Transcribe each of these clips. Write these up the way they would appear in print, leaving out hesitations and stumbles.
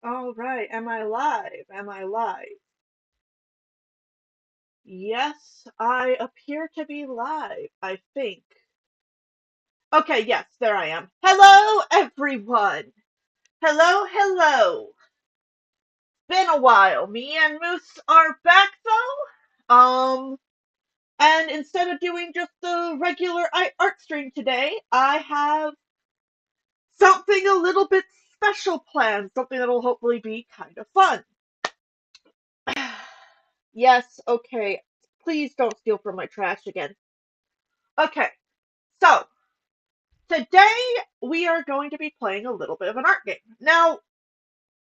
All right, am I live? Am I live? Yes, I appear to be live, I think. Okay, yes, there I am. Hello, everyone. Hello, hello. Been a while. Me and Moose are back, though. And instead of doing just the regular art stream today, I have something a little bit special planned, something that'll hopefully be kind of fun. Yes, okay. Please don't steal from my trash again. Okay, so today we are going to be playing a little bit of an art game. Now,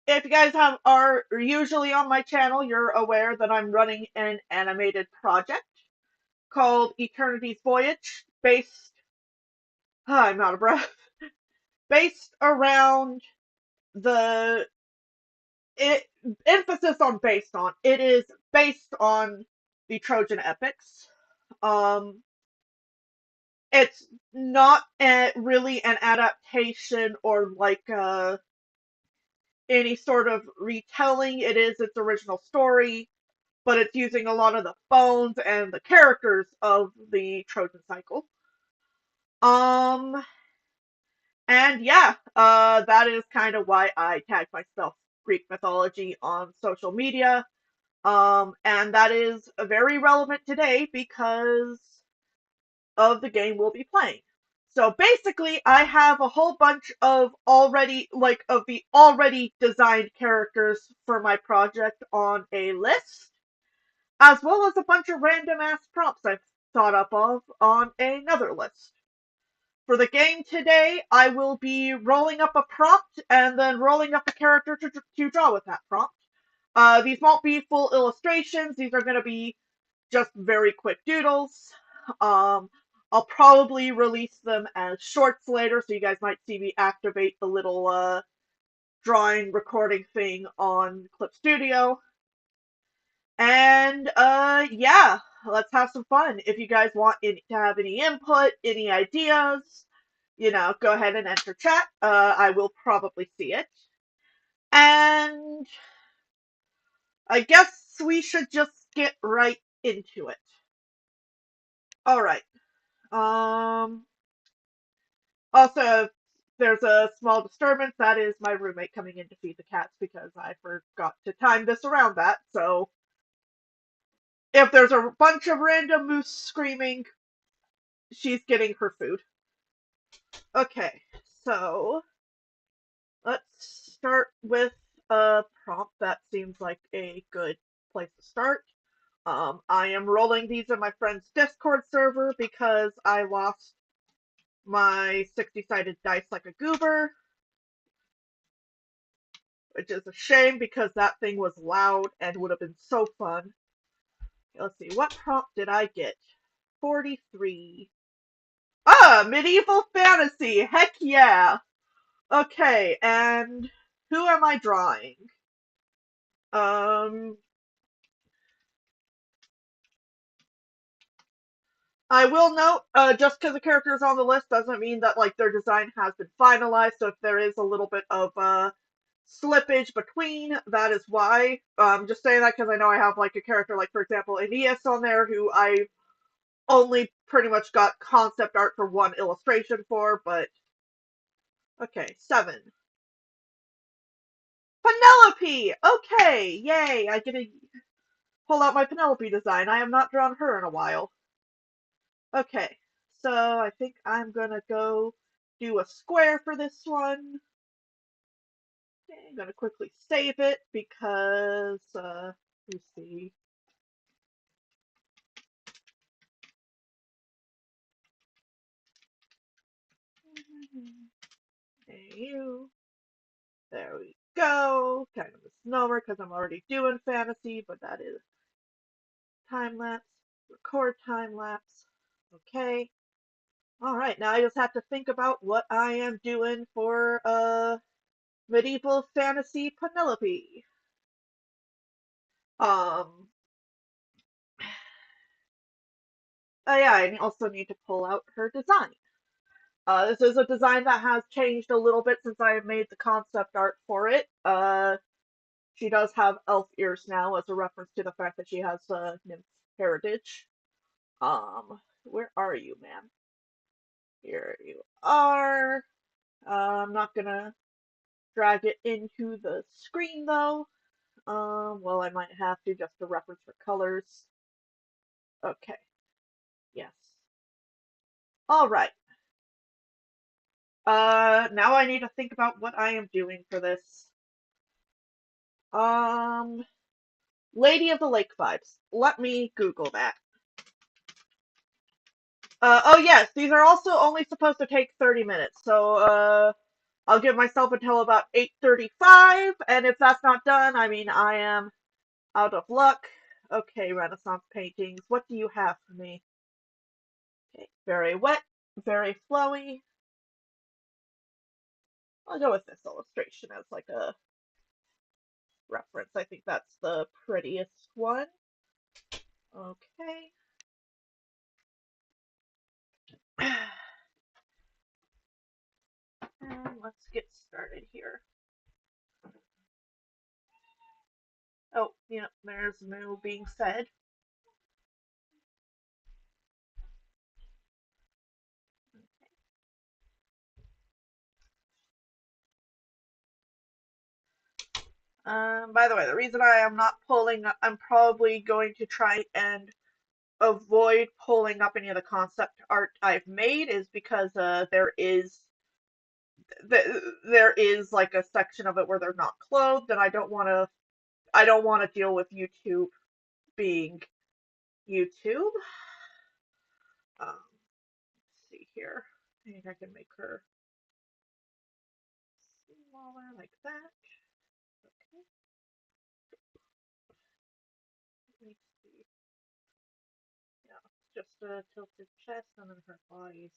if you guys are usually on my channel, you're aware that I'm running an animated project called Eternity's Voyage, I'm out of breath, based around the it, emphasis on based on. It is based on the Trojan epics. Um, it's not really an adaptation or like any sort of retelling. It is its original story, but it's using a lot of the bones and the characters of the Trojan cycle. Um, and yeah, that is kind of why I tag myself Greek mythology on social media. And that is very relevant today because of the game we'll be playing. So basically, I have a whole bunch of of the already designed characters for my project on a list, as well as a bunch of random ass prompts I've thought up of on another list. For the game today, I will be rolling up a prompt and then rolling up a character to draw with that prompt. These won't be full illustrations, these are going to be just very quick doodles. Um, I'll probably release them as shorts later, so you guys might see me activate the little drawing recording thing on Clip Studio. And yeah, let's have some fun. If you guys want to have any input, any ideas, go ahead and enter chat. I will probably see it. And I guess we should just get right into it. All right. Um, Also, there's a small disturbance. That is my roommate coming in to feed the cats because I forgot to time this around that. So if there's a bunch of random moose screaming, she's getting her food. Okay, so let's start with a prompt. That seems like a good place to start. I am rolling these in my friend's Discord server because I lost my 60-sided dice like a goober, which is a shame because that thing was loud and would have been so fun. Let's see, what prompt did I get? 43. Ah, medieval fantasy! Heck yeah! Okay, and who am I drawing? Um, I will note, just because the character is on the list doesn't mean that like their design has been finalized. So if there is a little bit of slippage between, that is why. Just saying that because I know I have like a character like, for example, Aeneas on there who I only pretty much got concept art for one illustration for, but okay, 7. Penelope! Okay, yay! I get to pull out my Penelope design. I have not drawn her in a while. Okay, so I think I'm gonna go do a square for this one. Okay, I'm gonna quickly save it because, let's see. You. There we go. Kind of a misnomer because I'm already doing fantasy, but that is time lapse. Record time lapse. Okay. All right. Now I just have to think about what I am doing for medieval fantasy Penelope. Um. Oh yeah. I also need to pull out her design. This is a design that has changed a little bit since I made the concept art for it. She does have elf ears now as a reference to the fact that she has nymph heritage. Where are you, ma'am? Here you are. I'm not gonna drag it into the screen though. Well, I might have to just to reference for colors. Okay, yes. All right. Now I need to think about what I am doing for this. Um, Lady of the Lake vibes. Let me Google that. Oh yes, these are also only supposed to take 30 minutes, so I'll give myself until about 8:35, and if that's not done, I mean I am out of luck. Okay, Renaissance paintings, what do you have for me? Okay, very wet, very flowy. I'll go with this illustration as like a reference. I think that's the prettiest one. Okay. And let's get started here. Oh, yeah, there's no being said. By the way, the reason I am not pulling, I'm probably going to try and avoid pulling up any of the concept art I've made is because there is like a section of it where they're not clothed, and I don't want to deal with YouTube being YouTube. Let's see here. I think I can make her smaller like that. Okay. Let me see. Yeah, just a tilted chest and then her body's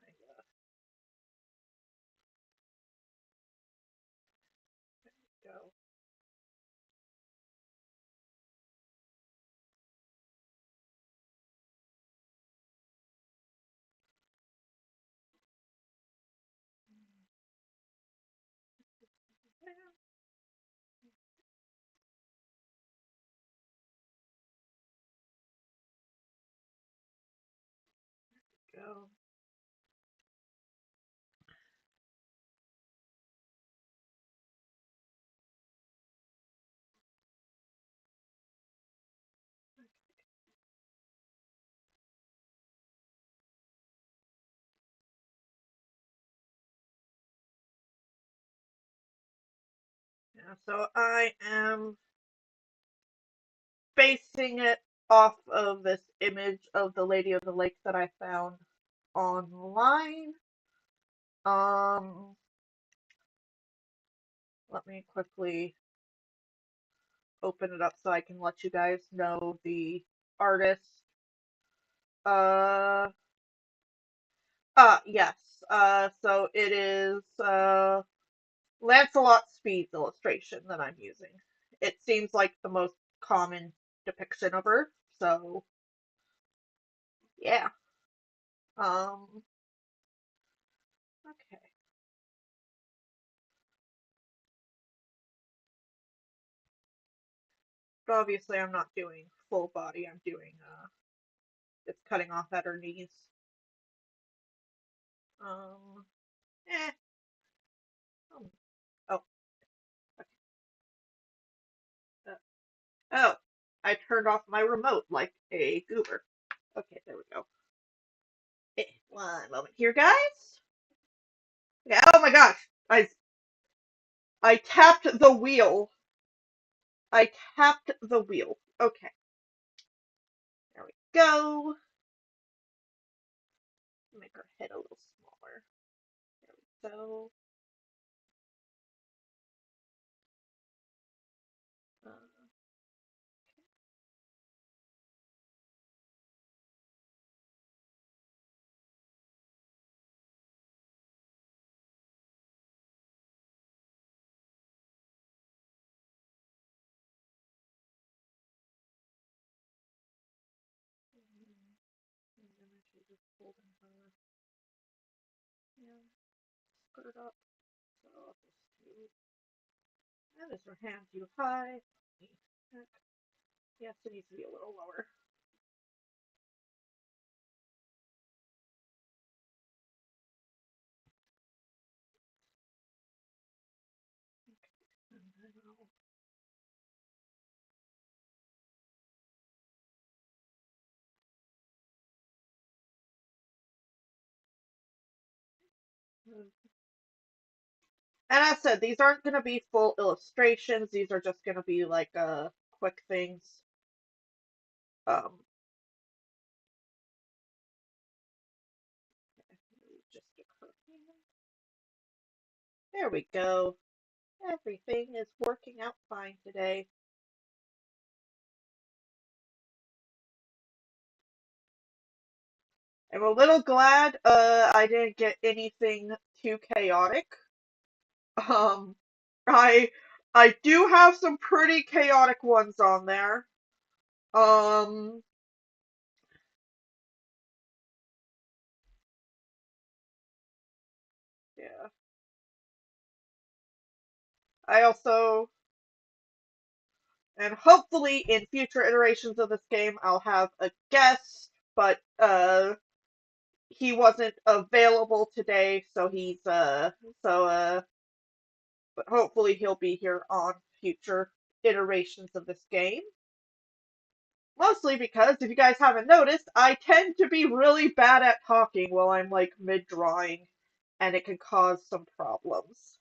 kind of. There we go. There we go. Yeah, so I am basing it off of this image of the Lady of the Lake that I found online. Um, Let me quickly open it up so I can let you guys know the artist. Uh, yes. So it is Lancelot Speed's illustration that I'm using. It seems like the most common depiction of her. So yeah. Um, okay. But obviously I'm not doing full body. I'm doing it's cutting off at her knees. Um, eh. Oh, oh, okay. Oh, I turned off my remote like a goober. Okay, there we go. One moment here, guys. Okay, oh my gosh, I tapped the wheel. I tapped the wheel. Okay, there we go. Make her head a little smaller. There we go. Uh, skirt up. So I'll just do, and this her hand too high. Yes, it needs to be a little lower. And then and as I said, these aren't going to be full illustrations. These are just going to be like quick things. Um, just occur. There we go. Everything is working out fine today. I'm a little glad I didn't get anything too chaotic. Um, I I do have some pretty chaotic ones on there. Um, yeah. I also, and hopefully in future iterations of this game, I'll have a guest, but he wasn't available today, so so but hopefully he'll be here on future iterations of this game. Mostly because, if you guys haven't noticed, I tend to be really bad at talking while I'm like mid-drawing, and it can cause some problems.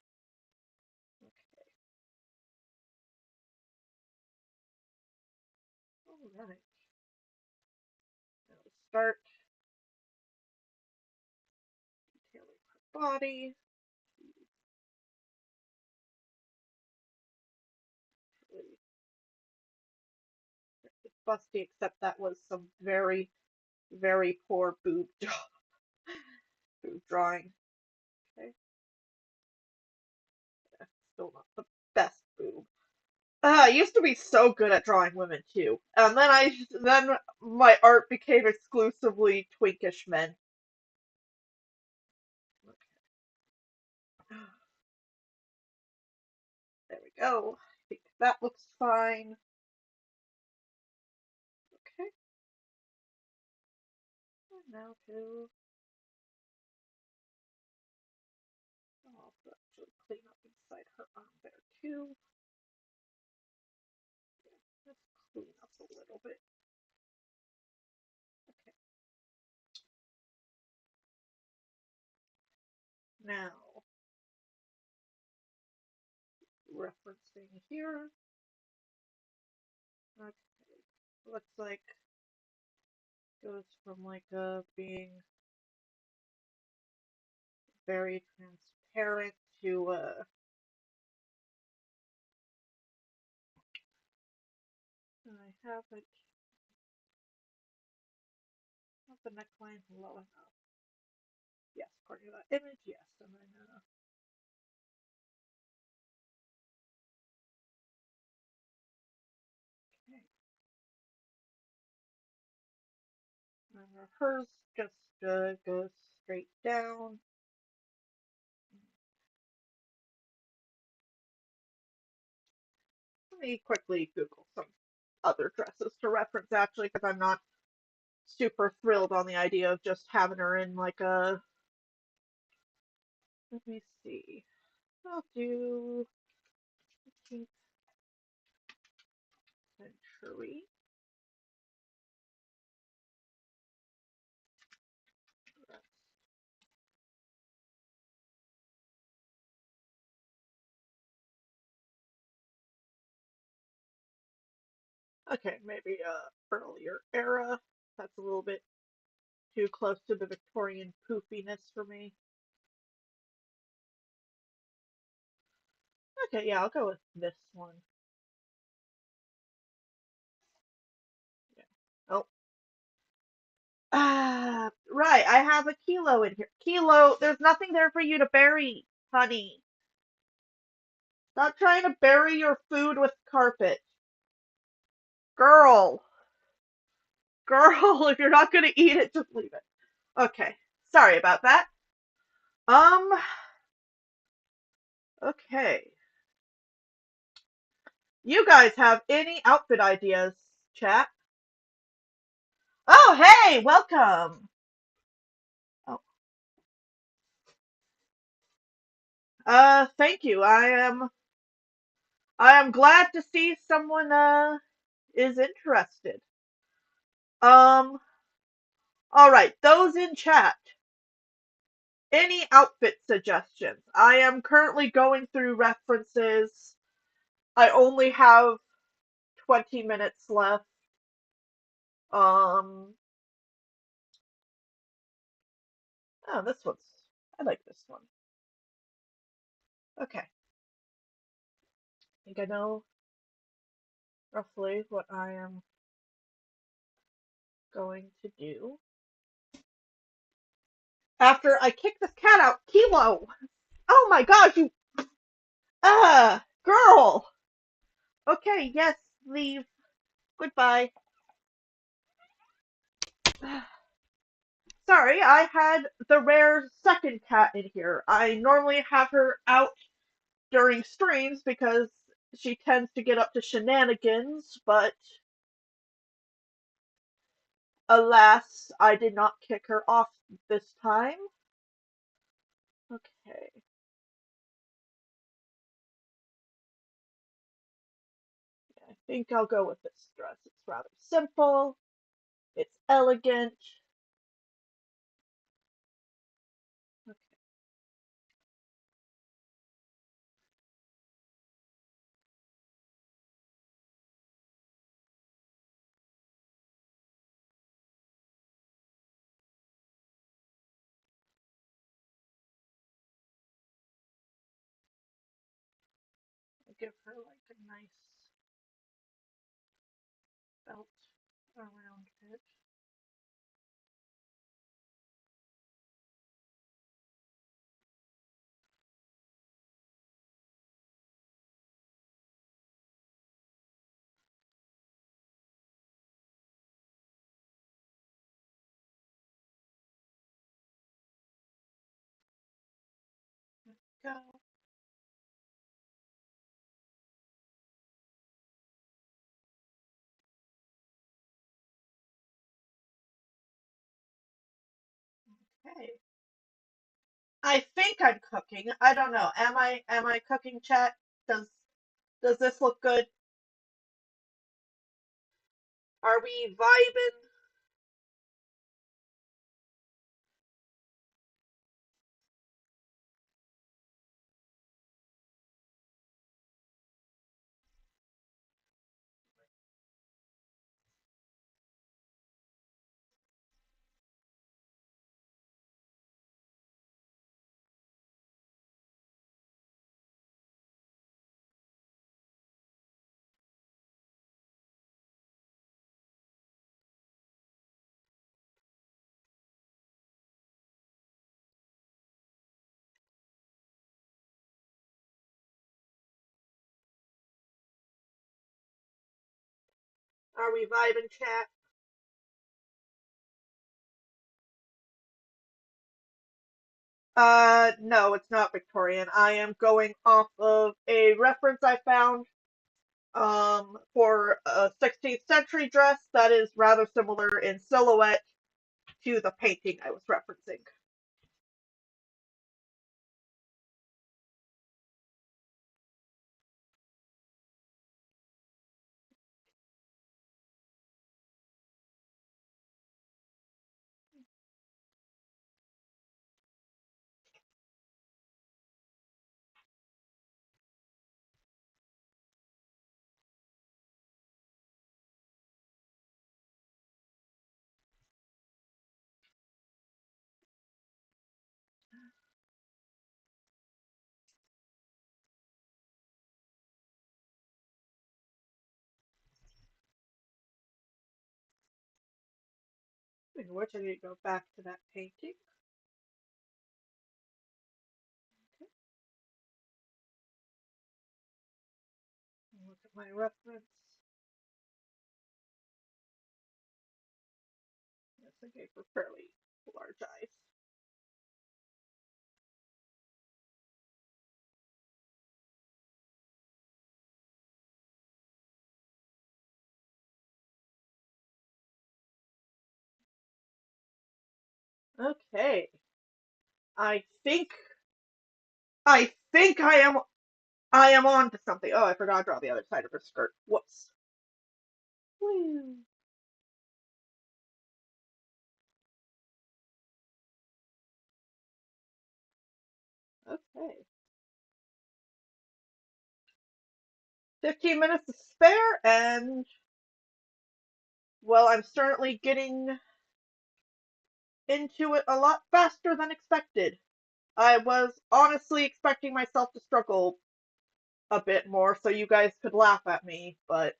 Alright, now to start detailing her body. Really busty, except that was some very, very poor boob drawing. Okay, still not the best boob. I used to be so good at drawing women too, and then my art became exclusively twinkish men. There we go. I think that looks fine. Okay, and now to I'll also actually clean up inside her arm there too. Yeah, let's clean up a little bit. Okay, now referencing here. Okay, looks like goes from like being very transparent to I have the neckline low enough. Yes, according to that image, yes. And then okay. And hers just goes straight down. Let me quickly Google some other dresses to reference actually, because I'm not super thrilled on the idea of just having her in like a. Let me see. I'll do 15th century. Okay, maybe earlier era. That's a little bit too close to the Victorian poofiness for me. Okay, yeah, I'll go with this one. Yeah. Oh, right. I have a kilo in here. Kilo, there's nothing there for you to bury, honey. Stop trying to bury your food with carpet. Girl, girl, if you're not gonna eat it, just leave it. Okay, sorry about that. Um, Okay. You guys have any outfit ideas, chat? Oh, hey, welcome. Oh, thank you. I am glad to see someone is interested. Um, all right, those in chat, any outfit suggestions? I am currently going through references. I only have 20 minutes left. Um, oh, I like this one. Okay, I think I know roughly what I am going to do. After I kick this cat out, Kilo! Oh my gosh, you, girl! Okay, yes, leave. Goodbye. Sorry, I had the rare second cat in here. I normally have her out during streams because she tends to get up to shenanigans, but alas, I did not kick her off this time. Okay. I think I'll go with this dress. It's rather simple. It's elegant. Okay, I'll give her like a nice belt around it. Go. Okay. I think I'm cooking. I don't know. Am I cooking, chat? Does this look good? Are we vibing? Are we vibing, chat? No, it's not Victorian. I am going off of a reference I found for a 16th century dress that is rather similar in silhouette to the painting I was referencing. Which I need to go back to that painting. Look at my reference. Yes, I gave her fairly large eyes. Okay. I think I think I am on to something. Oh, I forgot to draw the other side of her skirt. Whoops. Woo. Okay. 15 minutes to spare, and well, I'm certainly getting into it a lot faster than expected. I was honestly expecting myself to struggle a bit more so you guys could laugh at me, but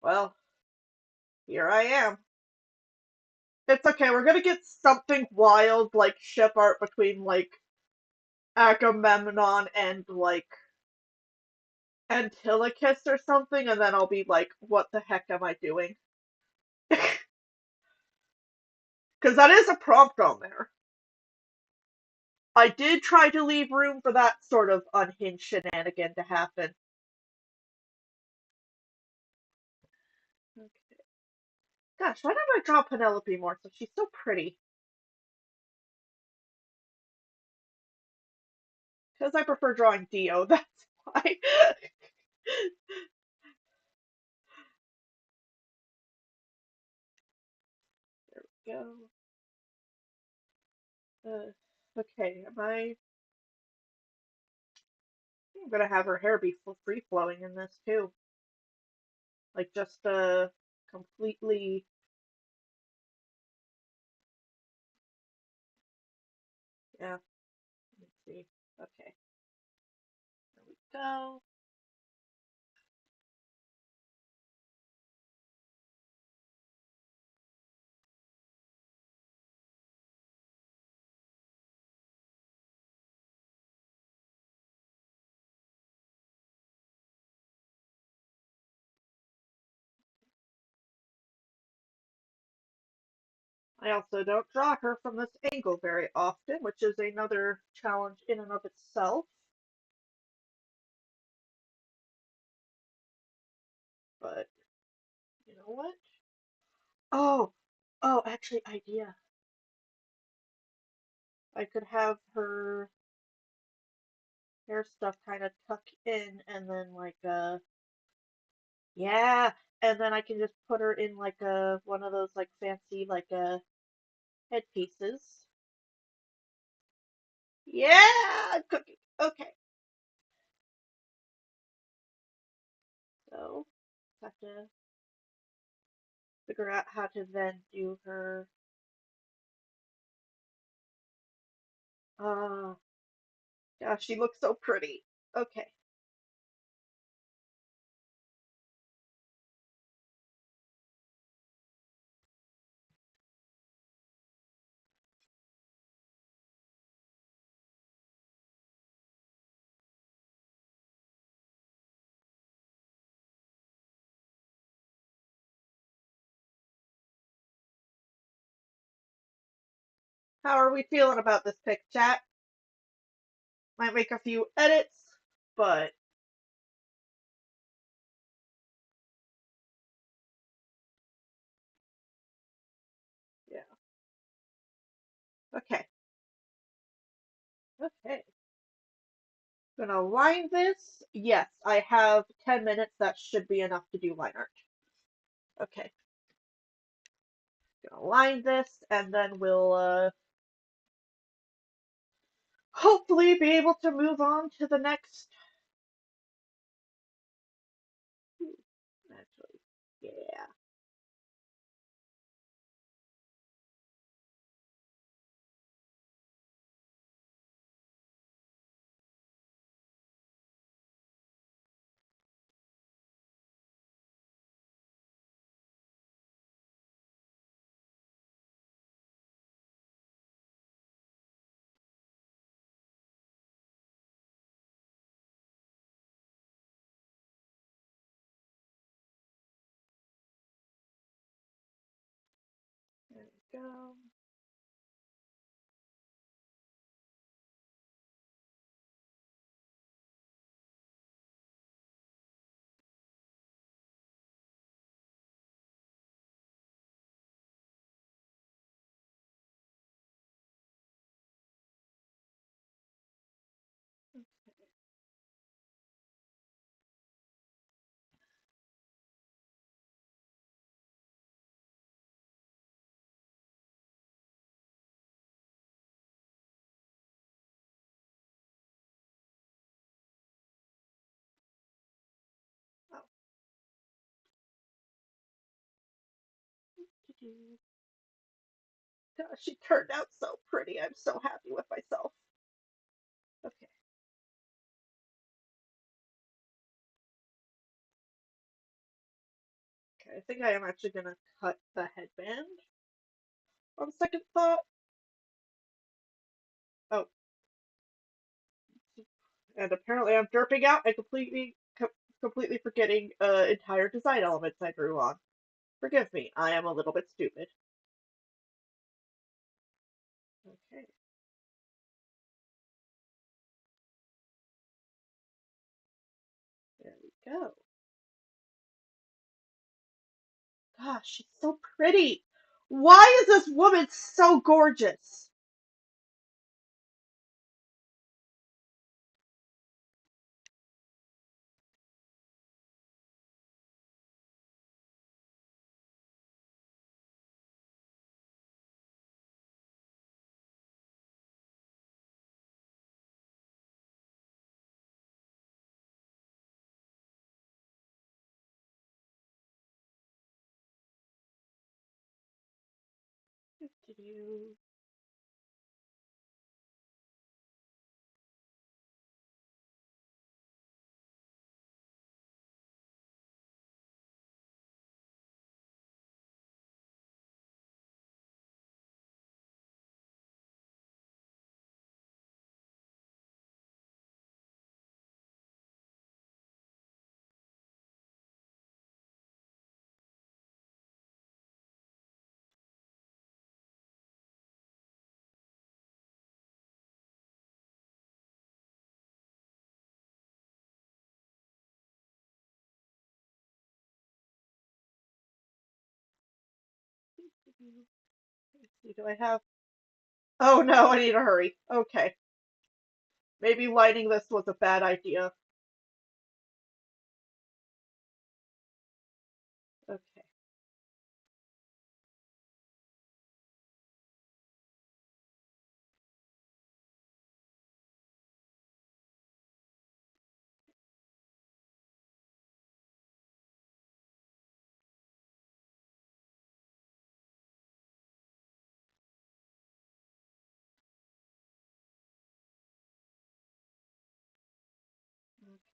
well, here I am. It's okay, we're gonna get something wild like ship art between like Agamemnon and like Antilochus or something, and then I'll be like, what the heck am I doing? Because that is a prompt on there. I did try to leave room for that sort of unhinged shenanigan to happen. Okay. Gosh, why don't I draw Penelope more so she's so pretty? Because I prefer drawing Dio, that's why. There we go. Okay, I'm gonna have her hair be free flowing in this too. Like just completely. Yeah, let's see. Okay, there we go. I also don't draw her from this angle very often, which is another challenge in and of itself. But you know what? Oh, oh, actually, idea. I could have her hair stuff kind of tuck in, and then like yeah, and then I can just put her in like a one of those like fancy like headpieces. Yeah, cooking. Okay, so have to figure out how to then do her. Uh, gosh, she looks so pretty. Okay, how are we feeling about this pic, chat? Might make a few edits, but yeah. Okay, okay. Gonna line this. Yes, I have 10 minutes. That should be enough to do line art. Okay, gonna line this, and then we'll hopefully be able to move on to the next. Actually, yeah. There we go. Gosh, she turned out so pretty. I'm so happy with myself. Okay. Okay, I think I am actually gonna cut the headband on second thought. Oh, and apparently I'm derping out and completely forgetting entire design elements I drew on. Forgive me, I am a little bit stupid. Okay, there we go. Gosh, she's so pretty. Why is this woman so gorgeous? Let's see, do I have? Oh no, I need to hurry. Okay, maybe lighting this was a bad idea. Okay,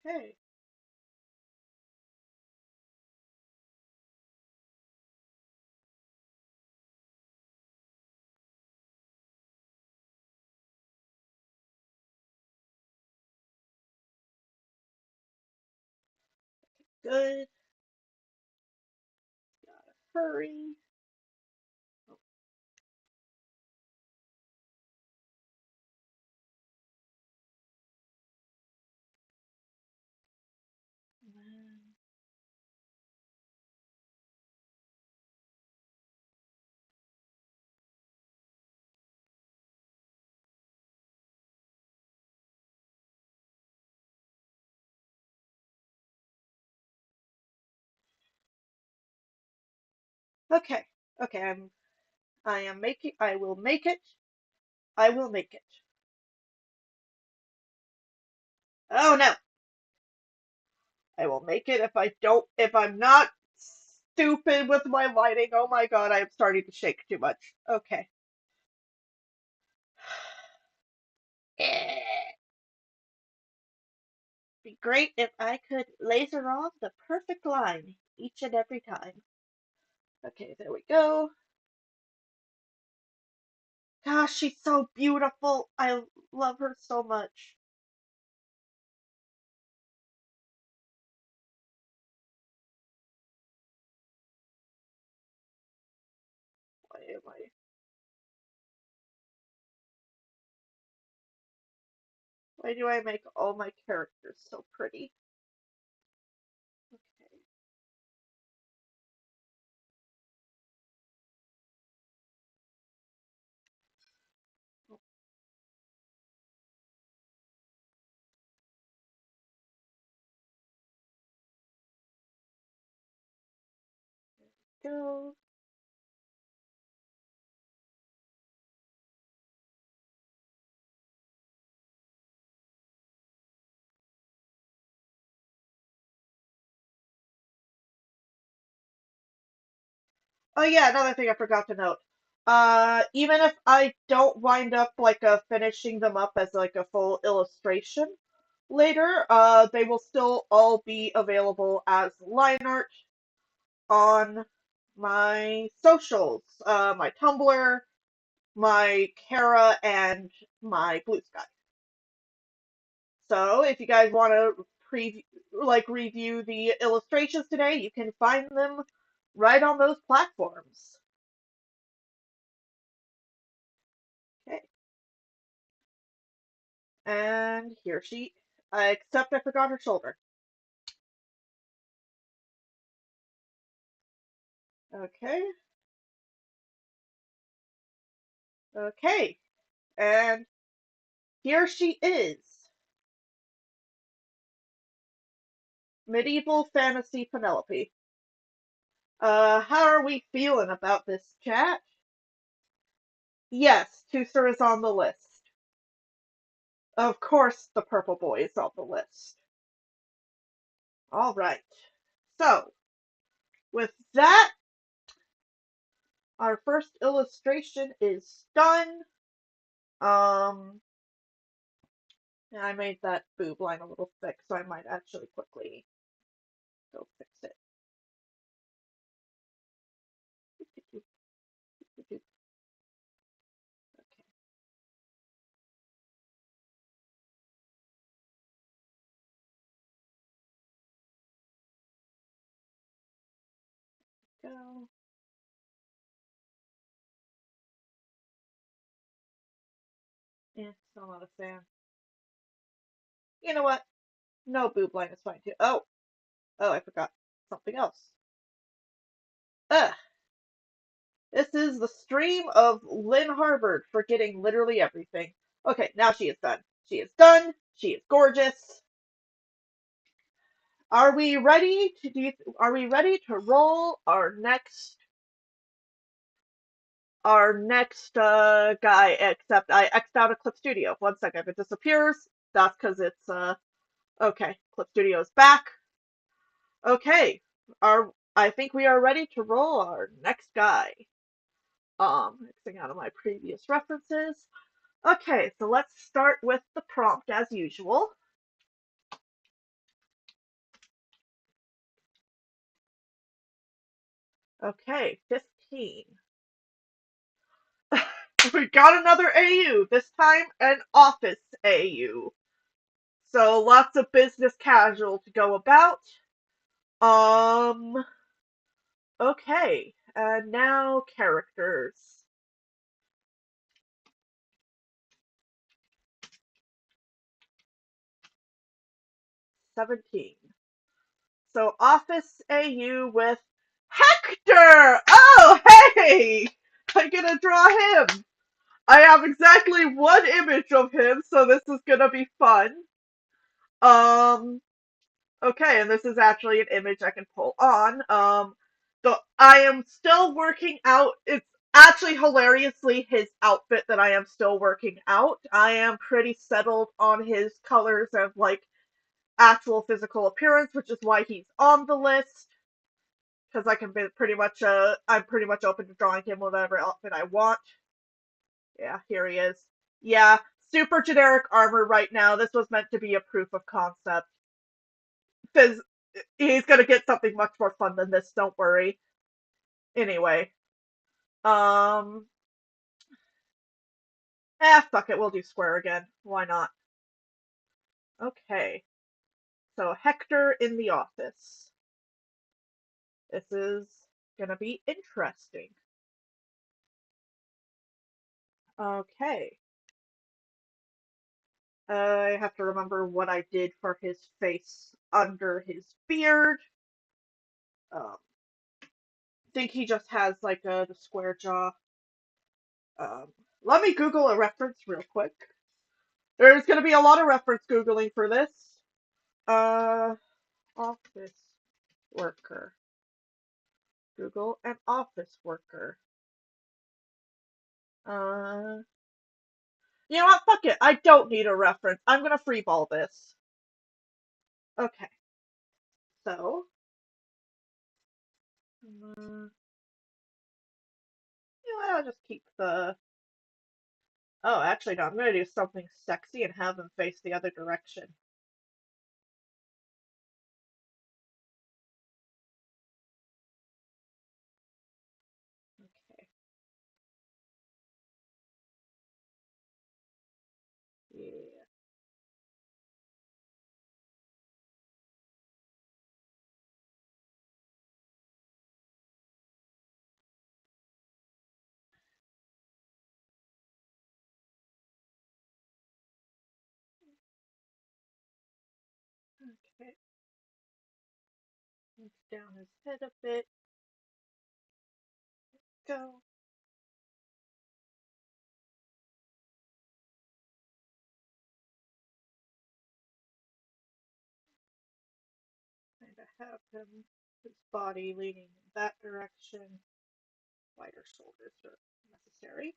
okay, good. Gotta hurry. Oh, man. Okay, okay, I am making, I will make it. I will make it. Oh no, I will make it if I'm not stupid with my lighting. Oh my god, I am starting to shake too much. Okay. Be great if I could laser on the perfect line each and every time. Okay, there we go. Gosh, she's so beautiful. I love her so much. Why am I? Why do I make all my characters so pretty? Okay, oh, go. Oh yeah, another thing I forgot to note. Even if I don't wind up like finishing them up as like a full illustration later, they will still all be available as line art on my socials, my Tumblr, my Kara, and my Blue Sky. So if you guys want to review the illustrations today, you can find them right on those platforms. Okay. And here she, except I forgot her shoulder. Okay. Okay. And here she is. Medieval fantasy Penelope. How are we feeling about this, chat? Yes, Tooster is on the list. Of course, the purple boy is on the list. All right. So, with that, our first illustration is done. Um, and I made that boob line a little thick, so I might actually quickly go fix it. Okay. Go. Yeah, still not a fan. You know what? No boob line is fine too. Oh, I forgot something else. Ugh. This is the stream of Lynn Harvard forgetting literally everything. Okay, now she is done. She is done. She is gorgeous. Are we ready to are we ready to roll our next guy? Except I X'd out of Clip Studio. One second, if it disappears, that's because it's okay. Clip Studio is back. Okay, I think we are ready to roll our next guy. Mixing out of my previous references. Okay, so let's start with the prompt as usual. Okay, 15. We got another AU, this time an office AU. So lots of business casual to go about. Um, okay, and now characters. 17. So office AU with Hector! Oh, hey! I'm gonna draw him. I have exactly one image of him, so this is gonna be fun. Um, okay, and this is actually an image I can pull on. I am still working out. It's actually hilariously his outfit that I am still working out. I am pretty settled on his colors of like actual physical appearance, which is why he's on the list. Because I can be pretty much I'm pretty much open to drawing him whatever outfit I want. Yeah, here he is. Yeah, super generic armor right now. This was meant to be a proof of concept. Because he's gonna get something much more fun than this, don't worry. Anyway. Um fuck it, we'll do square again. Why not? Okay. So Hector in the office. This is gonna be interesting. Okay. I have to remember what I did for his face under his beard. I think he just has like the square jaw. Um, Let me Google a reference real quick. There's going to be a lot of reference Googling for this. Office worker. Google an office worker. Uh, you know what? Fuck it. I don't need a reference. I'm going to freeball this. Okay. So, know what, I'll just keep the... Oh, actually, no, I'm gonna do something sexy and have him face the other direction. Okay. Yeah. Okay. Let's down his head a bit. Go. Kind of have him, his body leaning in that direction. Wider shoulders are necessary.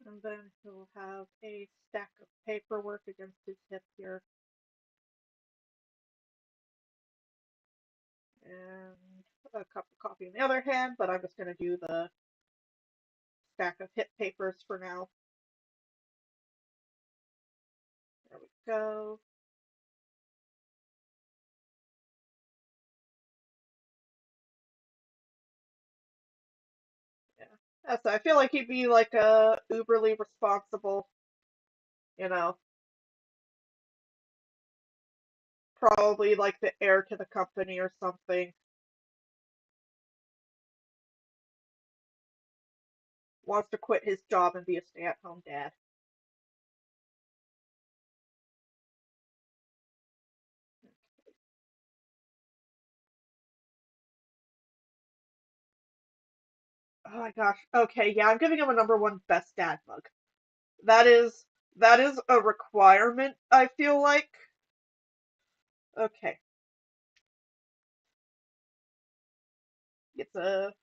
And then he'll have a stack of paperwork against his hip here. And a cup of coffee in the other hand, but I'm just going to do the stack of hip papers for now. There we go. Yeah. So I feel like he'd be like a uberly responsible, you know, probably like the heir to the company or something. Wants to quit his job and be a stay-at-home dad. Oh my gosh. Okay, yeah, I'm giving him a #1 best dad mug. That is that is a requirement, I feel like. Okay. It's a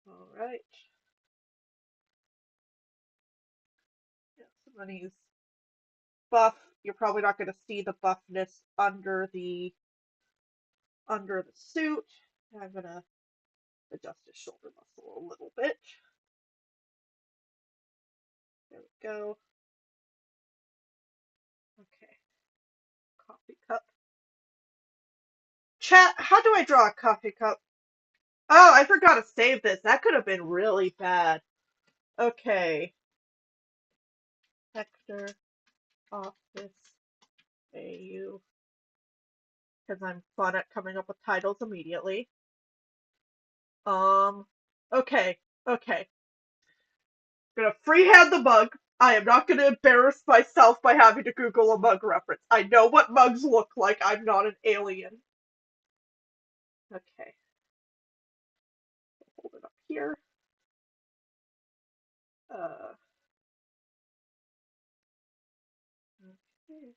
all right. Yeah, somebody's buff. You're probably not going to see the buffness under the suit. I'm gonna adjust his shoulder muscle a little bit. There we go. Okay. Coffee cup. Chat, how do I draw a coffee cup? Oh, I forgot to save this. That could have been really bad. Okay. Hector Office AU. Because I'm fun at coming up with titles immediately. Um, okay, okay. I'm gonna freehand the mug. I am not gonna embarrass myself by having to Google a mug reference. I know what mugs look like. I'm not an alien. Okay. Hold it up here. Uh, okay.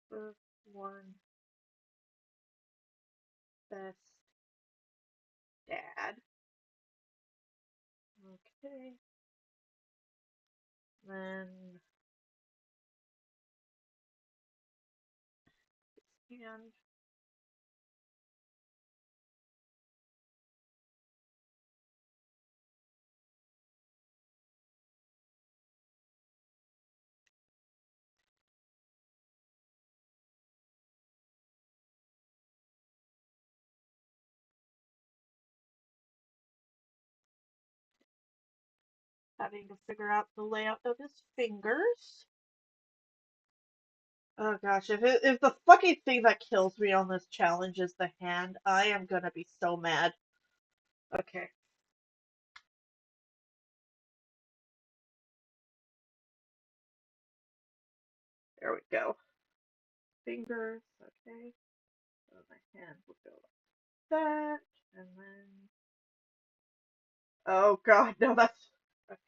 First one, best dad. Okay. Then hand. Having to figure out the layout of his fingers. Oh gosh, if the fucking thing that kills me on this challenge is the hand, I am gonna be so mad. Okay, there we go. Fingers, okay. So my hand will go like that, and then oh god, no, that's okay.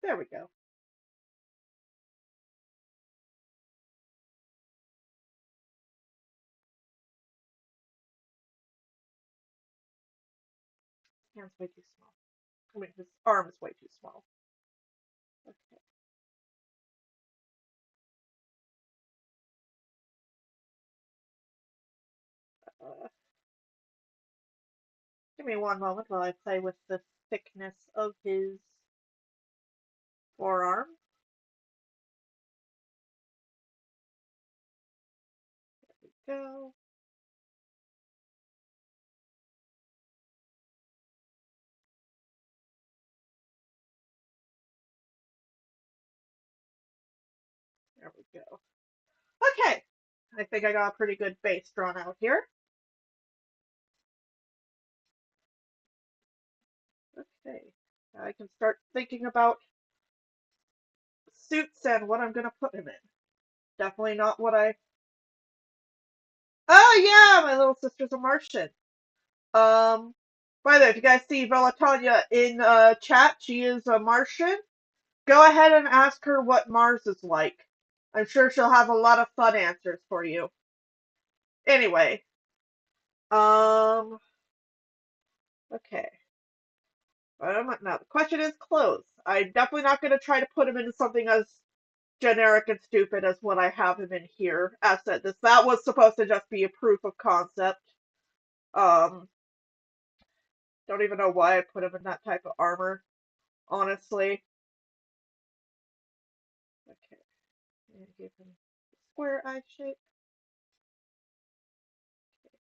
There we go. His hand's way too small. I mean, his arm is way too small. Okay. Uh, Give me one moment while I play with the thickness of his forearm. There we go. There we go. Okay. I think I got a pretty good base drawn out here. Okay. I can start thinking about suits and what I'm going to put him in. Definitely not what I. Oh, yeah! My little sister's a Martian. Um, by the way, if you guys see Velatanya in chat, she is a Martian. Go ahead and ask her what Mars is like. I'm sure she'll have a lot of fun answers for you. Anyway, um, okay. Now the question is clothes. I'm definitely not going to try to put him into something as generic and stupid as what I have him in here. As said, that was supposed to just be a proof of concept. Um, don't even know why I put him in that type of armor, honestly. Okay, and give him a square eye shape.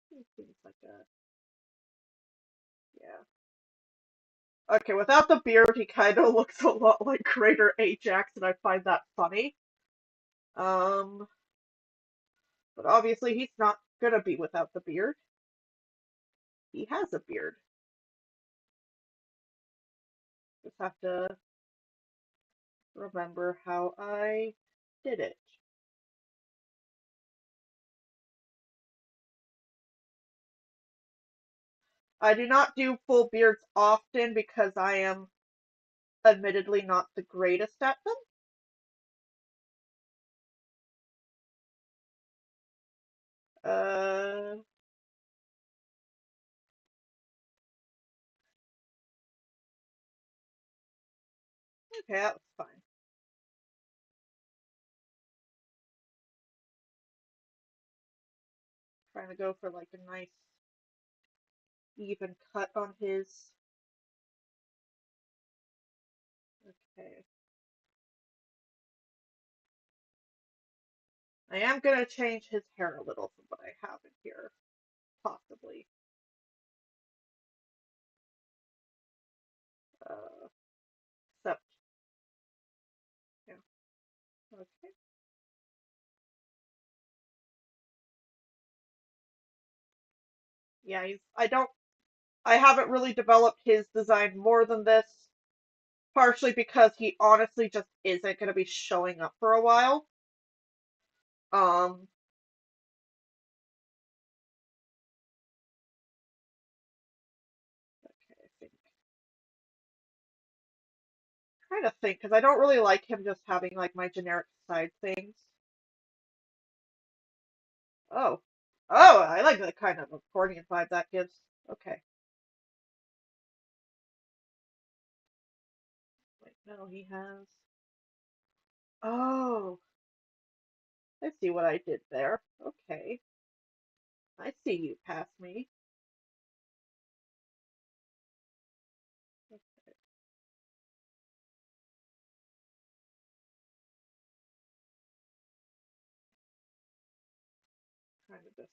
He seems like a yeah. Okay, without the beard, he kind of looks a lot like Greater Ajax, and I find that funny. Um, but obviously he's not gonna be without the beard. He has a beard. Just have to remember how I did it. I do not do full beards often because I am admittedly not the greatest at them. Uh, okay, that was fine. Trying to go for like a nice even cut on his. Okay. I am gonna change his hair a little from what I have in here, possibly. Uh, except, yeah, okay. Yeah, I haven't really developed his design more than this, partially because he honestly just isn't gonna be showing up for a while. Um, okay, I think. Trying to think, because I don't really like him just having like my generic side things. Oh. Oh, I like the kind of accordion vibe that gives. Okay. Wait, no, he has. Oh, I see what I did there. Okay. I see you past me. Okay, trying to just.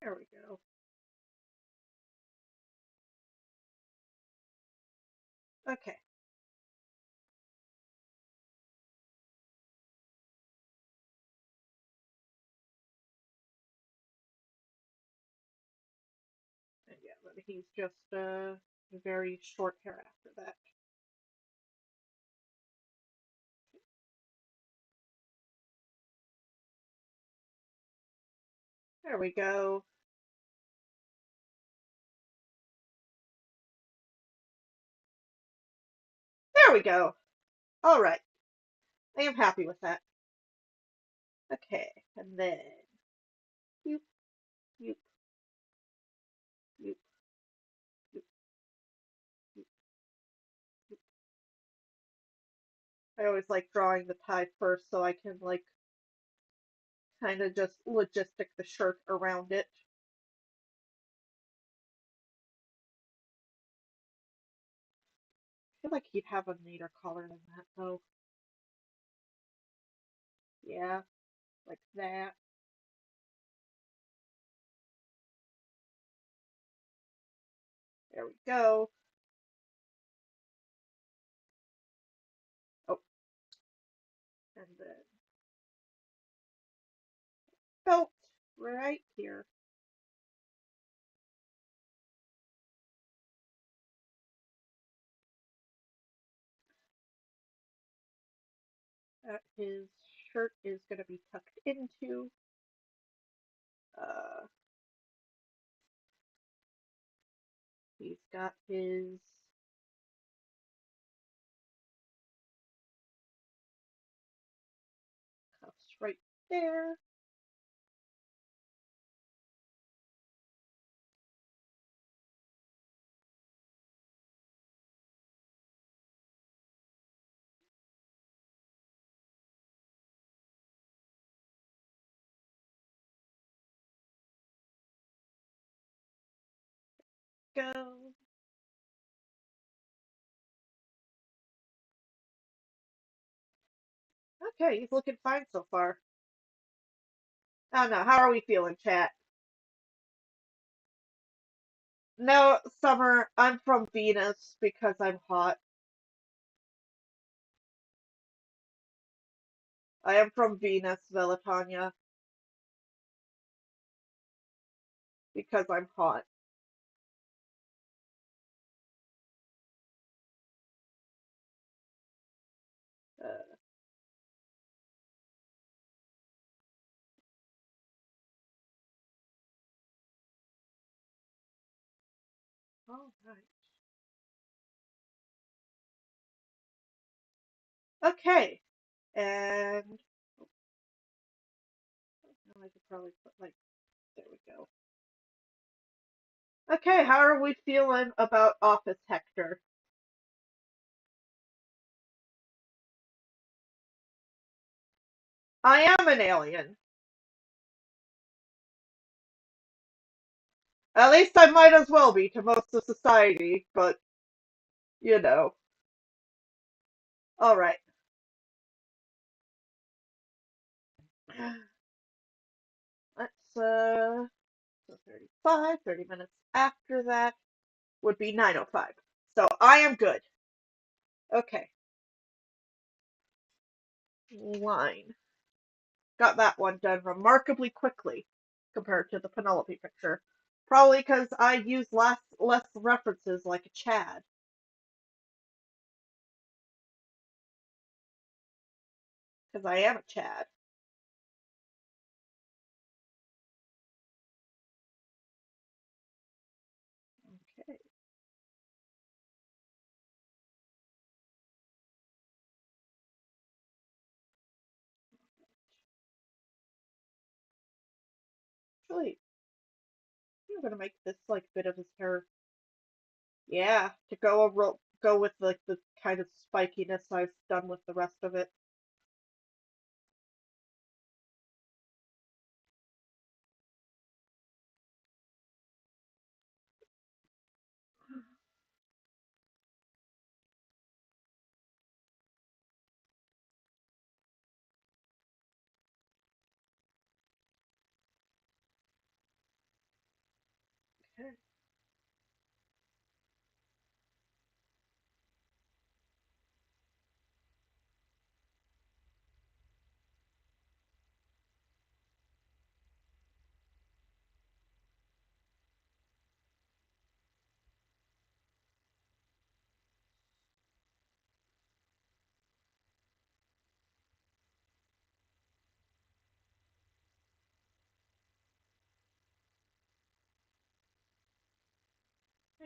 There we go. Okay. And yeah, but he's just very short hair after that. There we go. There we go. All right. I am happy with that. Okay. And then, you, you, you, you, you. I always like drawing the tie first so I can like kind of just logistic the shirt around it. I feel like he'd have a neater color than that though. Yeah, like that. There we go. Oh, and then belt right here. That his shirt is going to be tucked into. Uh, he's got his cuffs right there. Go. Okay, he's looking fine so far. I don't know. How are we feeling, chat? No, Summer, I'm from Venus because I'm hot. I am from Venus, Velatanya, because I'm hot. Uh, all right. Okay, and oh, I could probably put like, there we go. Okay, how are we feeling about Office Hector? I am an alien. At least I might as well be to most of society, but you know. All right. Let's so 35, 30 minutes after that would be 9:05. So I am good. Okay. Line. Got that one done remarkably quickly compared to the Penelope picture. Probably because I use less references like a Chad. Because I am a Chad. Okay. Actually, I'm gonna make this like bit of his hair. Yeah, to go with like the kind of spikiness I've done with the rest of it. Okay.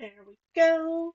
There we go.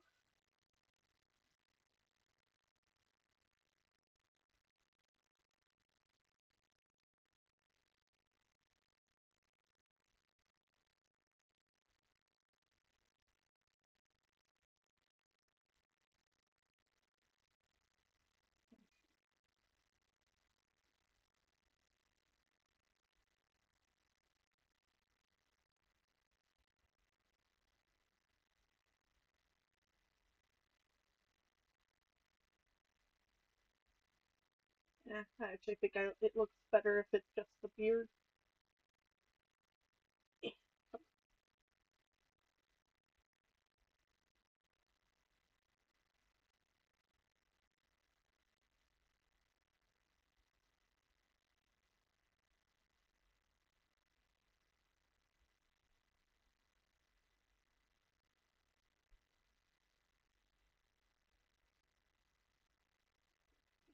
Yeah, I actually think it looks better if it's just the beard. Eh,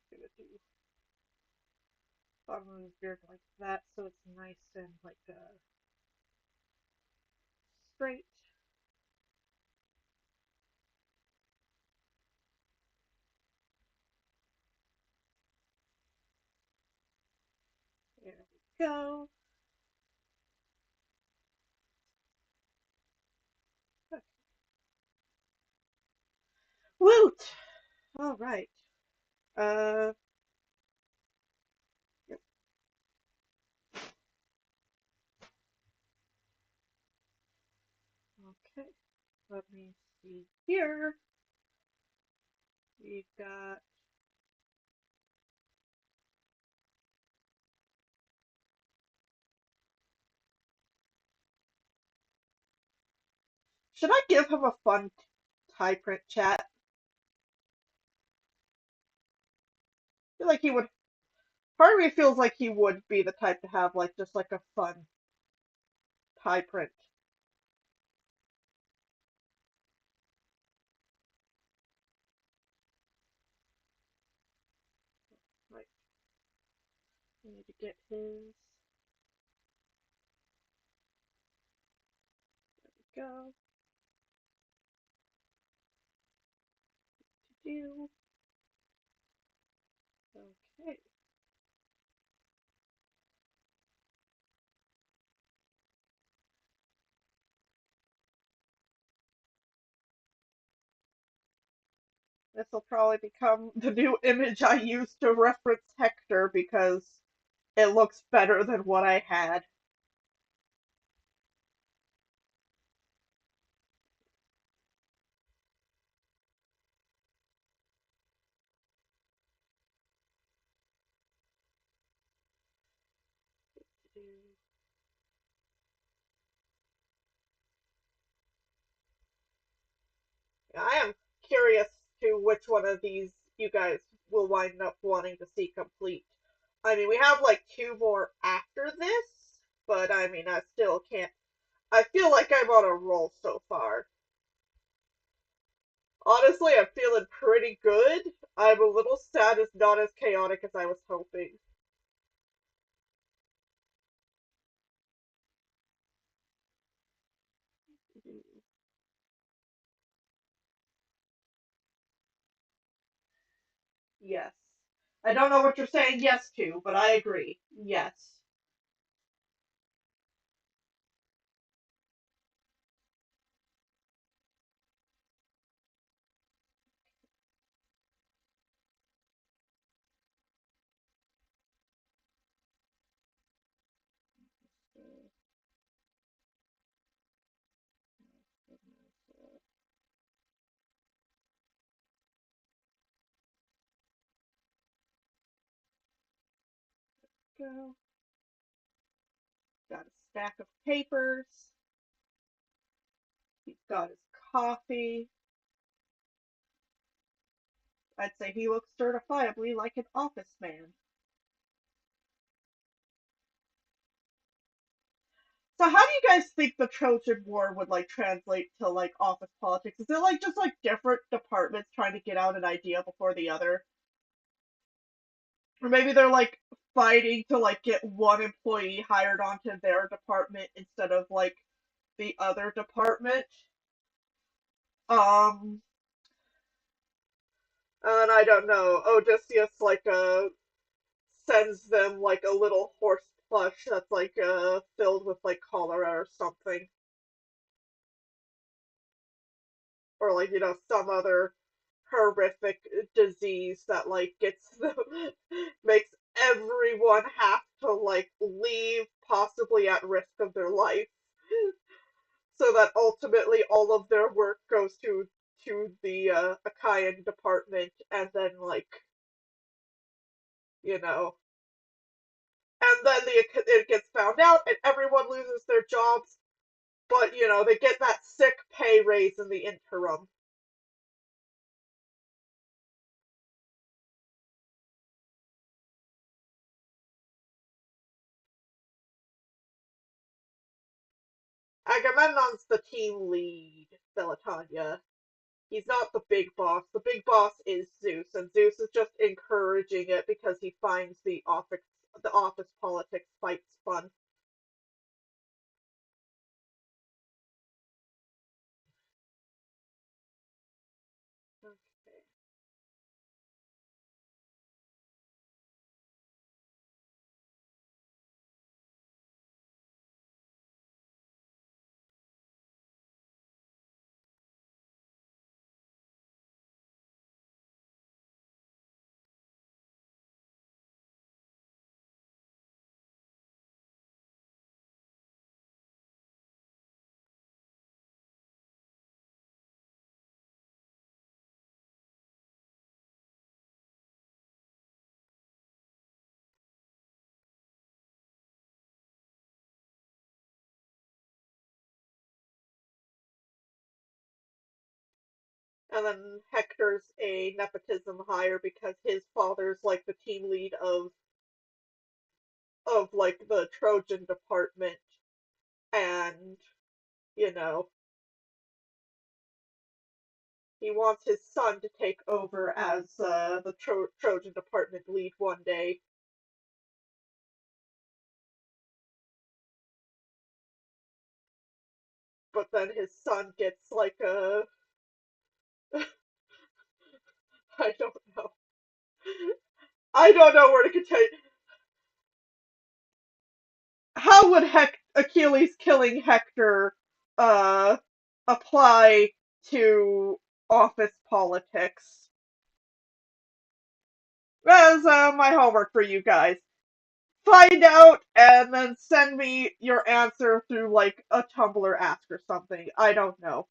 give it the bottom of his beard like that, so it's nice and like straight. There we go. Woot! All right. Uh, yep. Okay. Let me see here. We've got. Should I give him a fun tie print chat? I feel like he would. Part of me feels like he would be the type to have like just like a fun tie print. Right. We need to get his. There we go. To do. Okay. This will probably become the new image I use to reference Hector because it looks better than what I had. I am curious to which one of these you guys will wind up wanting to see complete. I mean, we have like two more after this, but I mean, I still can't. I feel like I'm on a roll so far. Honestly, I'm feeling pretty good. I'm a little sad it's not as chaotic as I was hoping. Yes. I don't know what you're saying yes to, but I agree. Yes. Go. Got a stack of papers. He's got his coffee. I'd say he looks certifiably like an office man. So how do you guys think the Trojan War would like translate to like office politics? Is it like just like different departments trying to get out an idea before the other? Or maybe they're like fighting to like get one employee hired onto their department instead of like the other department. Um and I don't know. Odysseus like sends them like a little horse plush that's like filled with like cholera or something. Or like some other horrific disease that like gets them makes everyone have to like leave possibly at risk of their life so that ultimately all of their work goes to the Achaean department and then like you know. And then it gets found out, and everyone loses their jobs, but they get that sick pay raise in the interim. Agamemnon's the team lead, Belatanya. He's not the big boss. The big boss is Zeus, and Zeus is just encouraging it because he finds the office politics fights fun. Okay. And then Hector's a nepotism hire because his father's like the team lead of like the Trojan department, and you know he wants his son to take over as the Trojan department lead one day. But then his son gets like a I don't know. I don't know where to continue. How would Achilles killing Hector uh apply to office politics? That's my homework for you guys. Find out and then send me your answer through like a Tumblr ask or something. I don't know.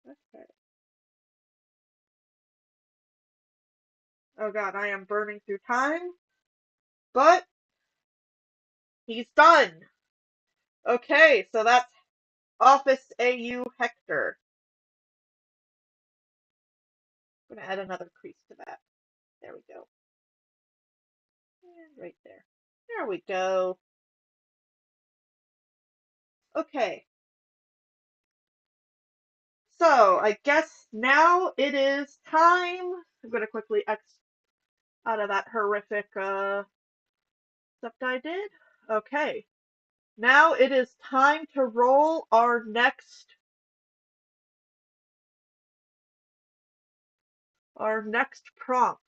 Okay. Oh god, I am burning through time, but he's done. Okay, so that's Office AU Hector. I'm gonna add another crease to that. There we go. And right there. There we go. Okay, so I guess now it is time. I'm gonna quickly X out of that horrific stuff that I did. Okay, now it is time to roll our next prompt.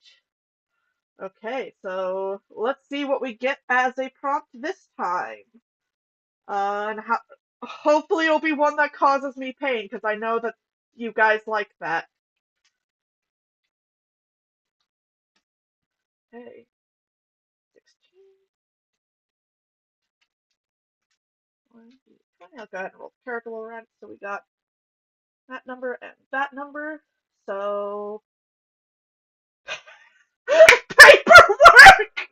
Okay, so let's see what we get as a prompt this time. And hopefully it'll be one that causes me pain because I know that you guys like that. Okay, 16, 20. I'll go ahead and roll the character while we're at it. So we got that number and that number. So paperwork.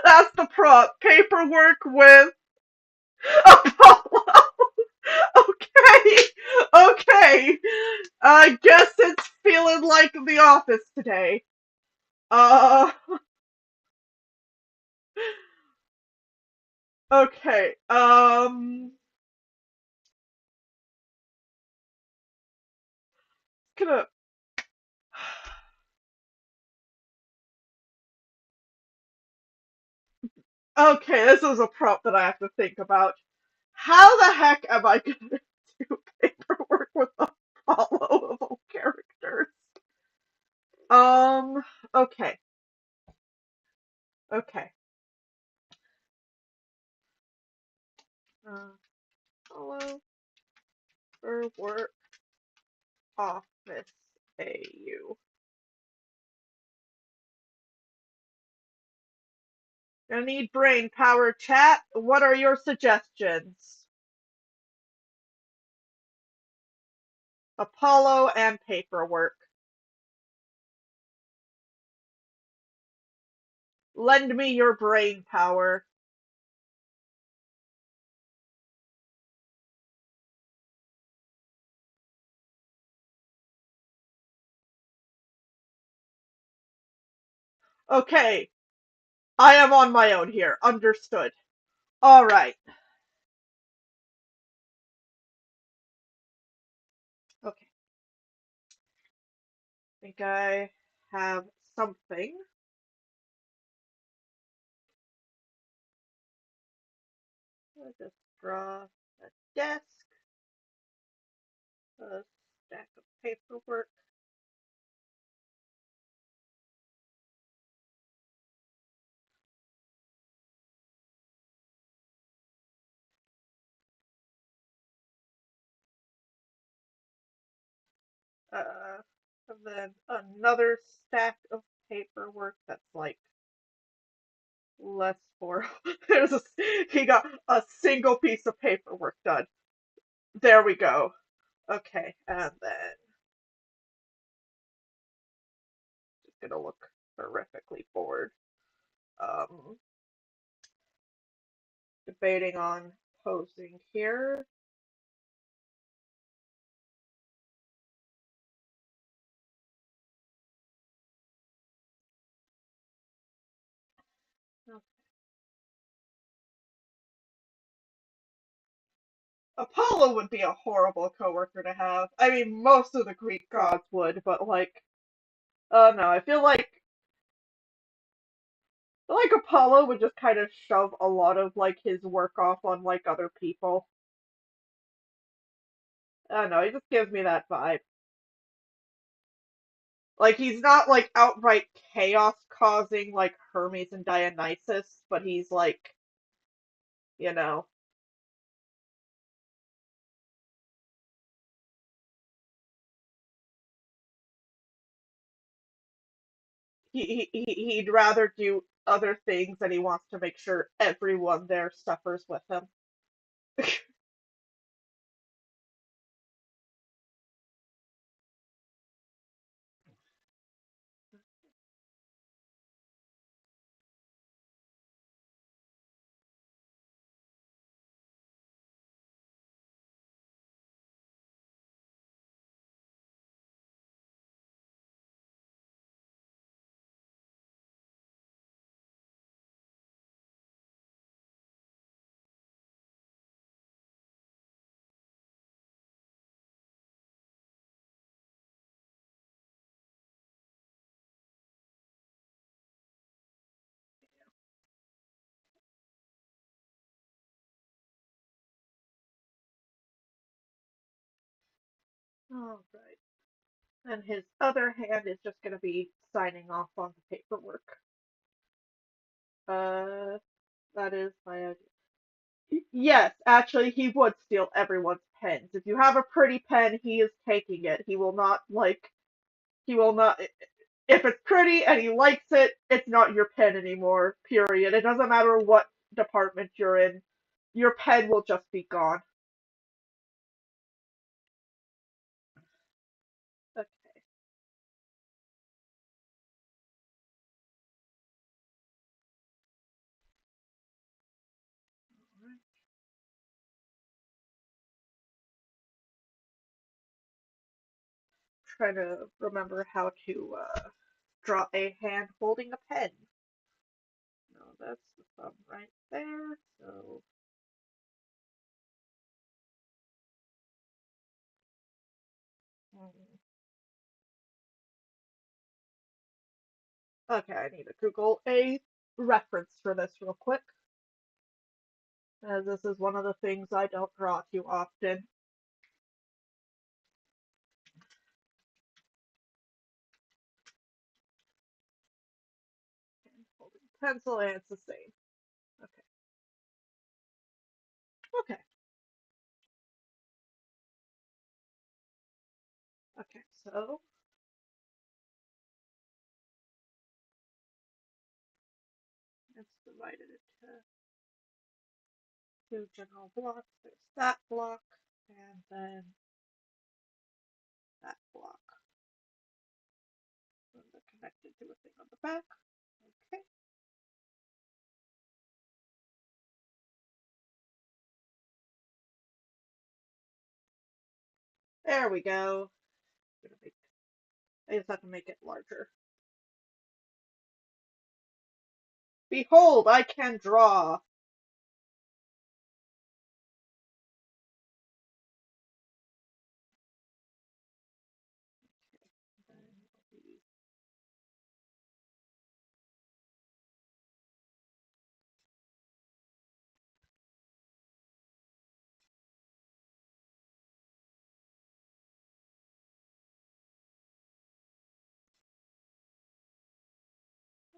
That's the prompt. Paperwork with Apollo. Okay. Okay. I guess it's feeling like the office today. Uh. Okay. Gonna. Okay, this is a prompt that I have to think about. How the heck am I gonna do paperwork with Apollo of all characters? Um. Okay. Okay. Apollo for work office AU. I need brain power, chat. What are your suggestions? Apollo and paperwork. Lend me your brain power. Okay, I am on my own here. Understood. All right. Okay. I think I have something. I'll just draw a desk, a stack of paperwork. Uh, and then another stack of paperwork that's like less for. He got a single piece of paperwork done. There we go. Okay, and then just gonna look horrifically bored. Um, Debating on posing here. Apollo would be a horrible coworker to have. I mean, most of the Greek gods would, but like, no, I feel like Apollo would just kind of shove a lot of like his work off on like other people. I don't know, he just gives me that vibe. Like he's not like outright chaos causing like Hermes and Dionysus, but he's like, you know, he'd rather do other things and he wants to make sure everyone there suffers with him. All right. And his other hand is just going to be signing off on the paperwork. Uh, that is my idea. Yes, actually, he would steal everyone's pens. If you have a pretty pen, he is taking it. He will not, like, he will not. If it's pretty and he likes it, it's not your pen anymore, period. It doesn't matter what department you're in, your pen will just be gone. Okay. Trying to remember how to draw a hand holding a pen. No, that's the thumb right there. So, mm, okay, I need to Google a reference for this real quick, as this is one of the things I don't draw too often. Hand holding pencil, and it's the same. Okay, okay, okay. So, It's divided into two general blocks. There's that block, and then that block. And they're connected to a thing on the back. Okay. There we go. I just have to make it larger. Behold, I can draw.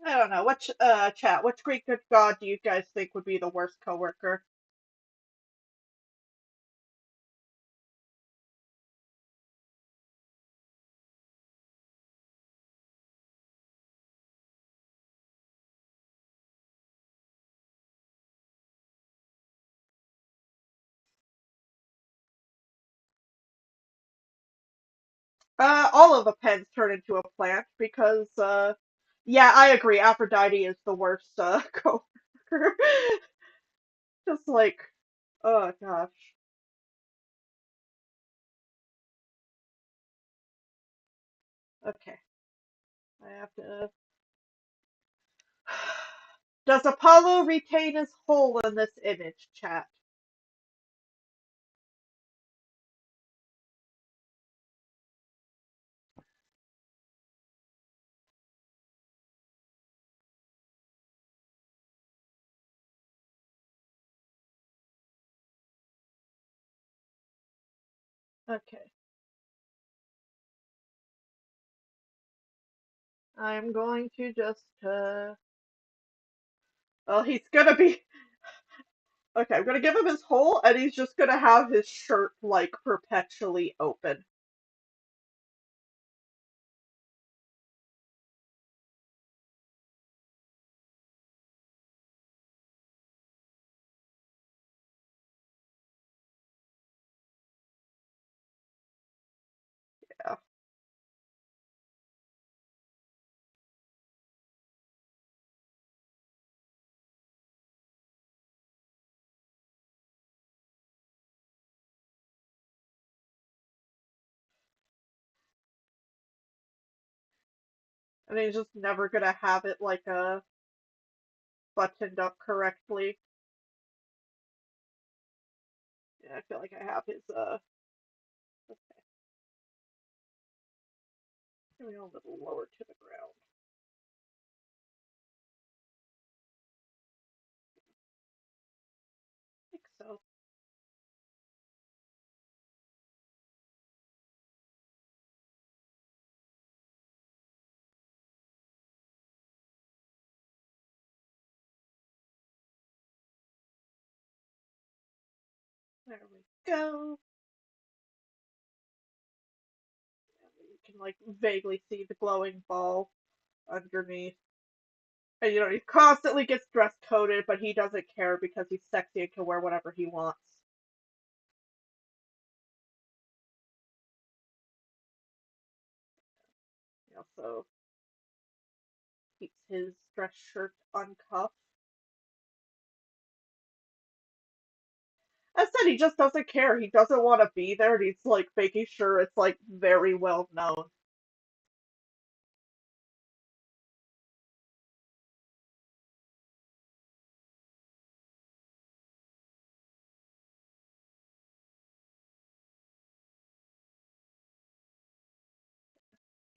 I don't know. Which chat? Which Greek god do you guys think would be the worst coworker? All of the pens turn into a plant because yeah, I agree. Aphrodite is the worst coworker. Just like, oh gosh. Okay, I have to. Does Apollo retain his hole in this image, chat? Okay, I'm going to just well, he's gonna be okay. I'm gonna give him his hole, and he's just gonna have his shirt like perpetually open. Yeah, and he's just never gonna have it like buttoned up correctly. Yeah, I feel like I have his maybe a little lower to the ground. I think so. There we go. You can like vaguely see the glowing ball underneath. And he constantly gets dress coded, but he doesn't care because he's sexy and can wear whatever he wants. He also keeps his dress shirt uncuffed. I said he just doesn't care. He doesn't want to be there, and he's like making sure it's like very well known.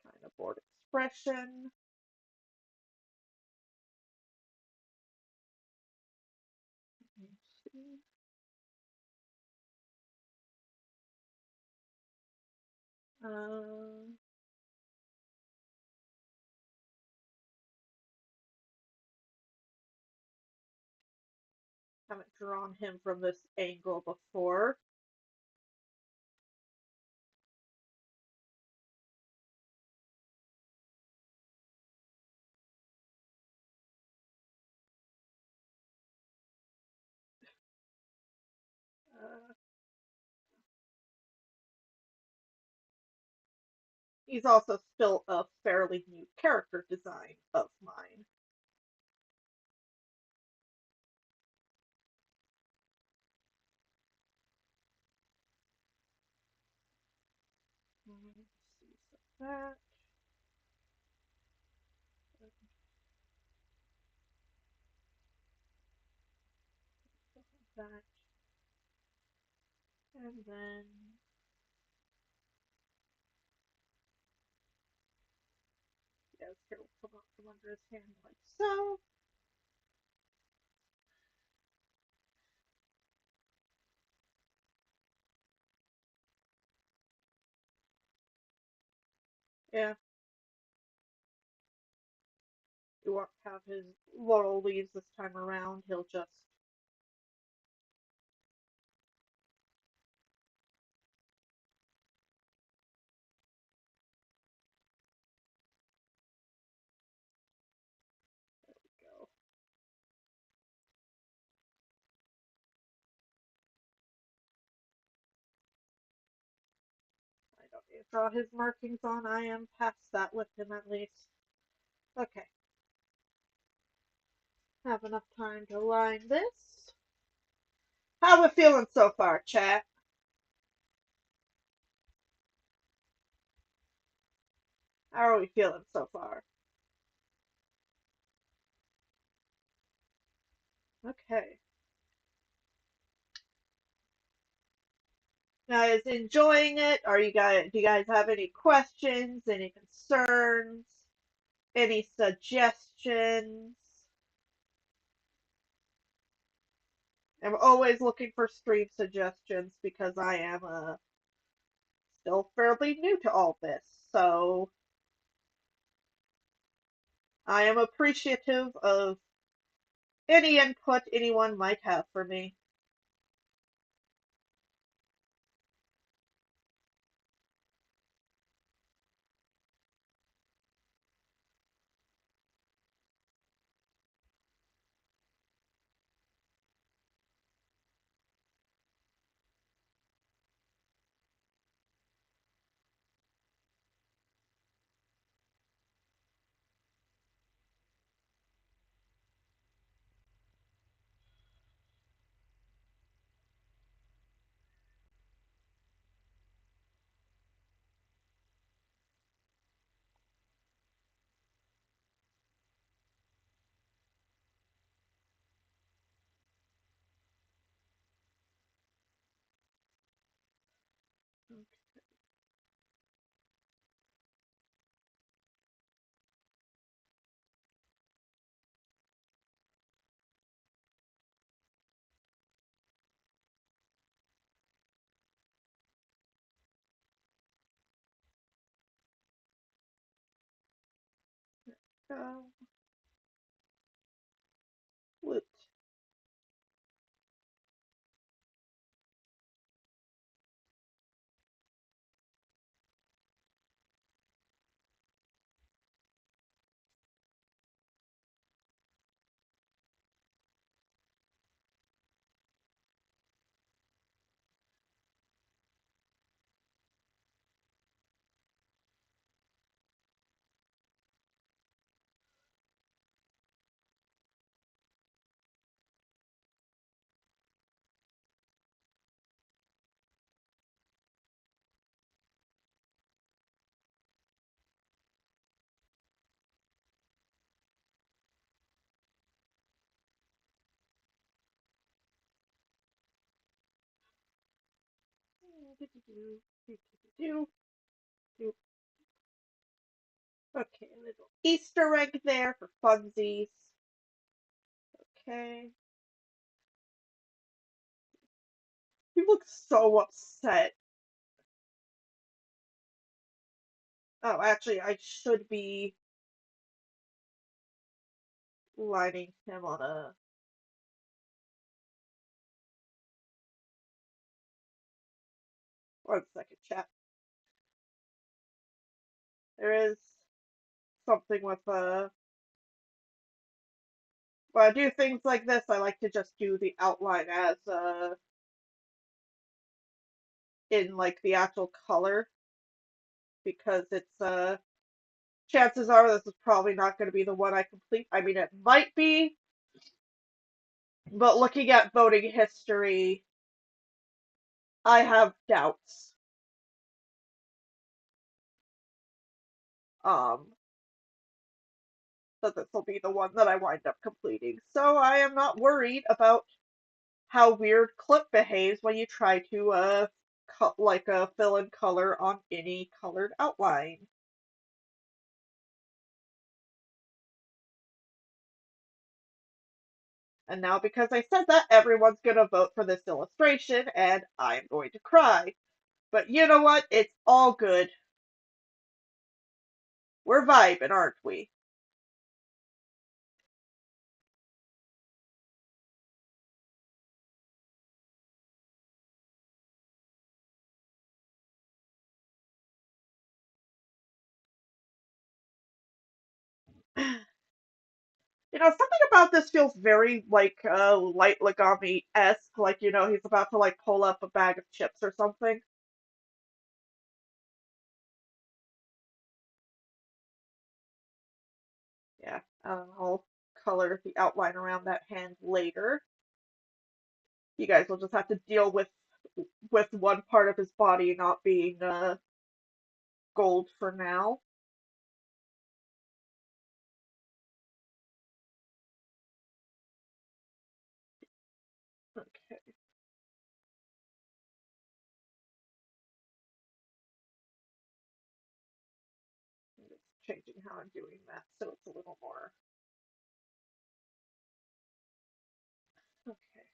Kind of bored expression. Um, haven't drawn him from this angle before. He's also still a fairly new character design of mine. Let's see, so that, and then yes, here will come up from under his hand like so. Yeah, he won't have his laurel leaves this time around. He'll just go. I don't need to draw his markings on. I am past that with him at least. Okay, have enough time to line this. How we feeling so far, chat? How are we feeling so far? Okay. Guys enjoying it? Are you guys do you guys have any questions, any concerns, any suggestions? I'm always looking for stream suggestions because I am still fairly new to all this. So I am appreciative of any input anyone might have for me. So, loot. Okay, a little Easter egg there for funsies. Okay. You look so upset. Oh, actually, I should be lining him on a. 1 second, chat. There is something with when I do things like this, I like to just do the outline as in like the actual color. because it's chances are this is probably not going to be the one I complete. I mean, it might be, but looking at voting history, I have doubts. Um, that this will be the one that I wind up completing. So I am not worried about how weird clip behaves when you try to fill in color on any colored outline. And now because I said that, everyone's gonna vote for this illustration and I'm going to cry. But you know what? It's all good. We're vibing, aren't we? You know, something about this feels very like Light Legami-esque, like he's about to like pull up a bag of chips or something. Yeah, I'll color the outline around that hand later. You guys will just have to deal with one part of his body not being gold for now. Okay, I'm just changing how I'm doing that so it's a little more. Okay,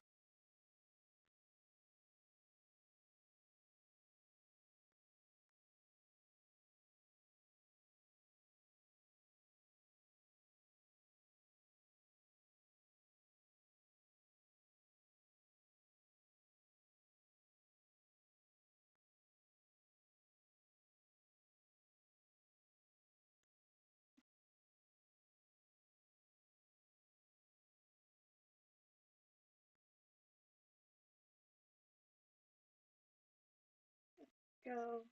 go.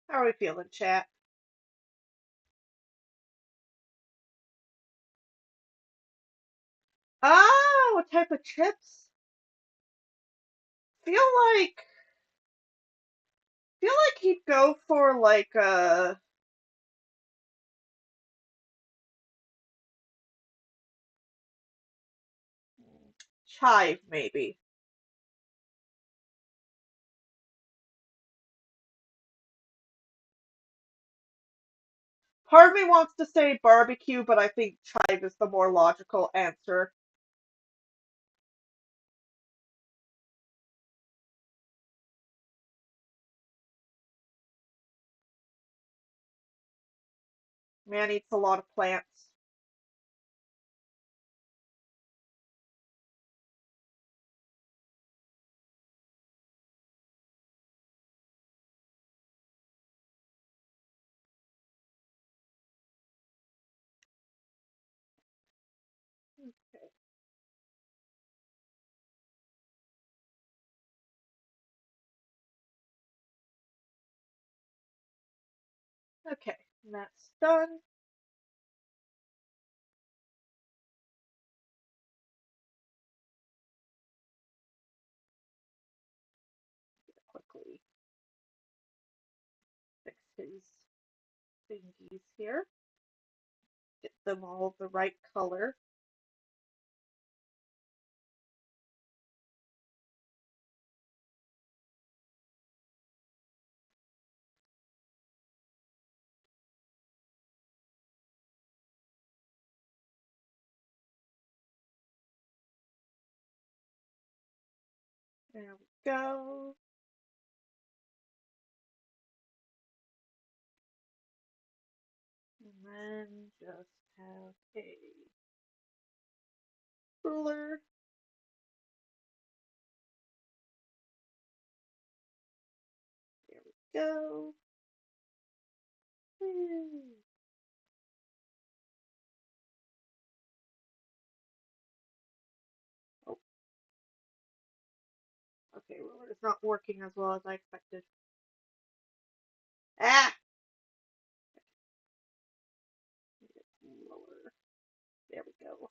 How are we feeling, chat? Ah, what type of chips? Feel like feel like he'd go for like chive maybe. Part of me wants to say barbecue, but I think chive is the more logical answer. Man eats a lot of plants. Okay. Okay, and that's done. Quickly fix his thingies here. Get them all the right color. There we go. And then just have a ruler. There we go. Woo. Oh, okay, ruler is not working as well as I expected. Ah! Lower. There we go.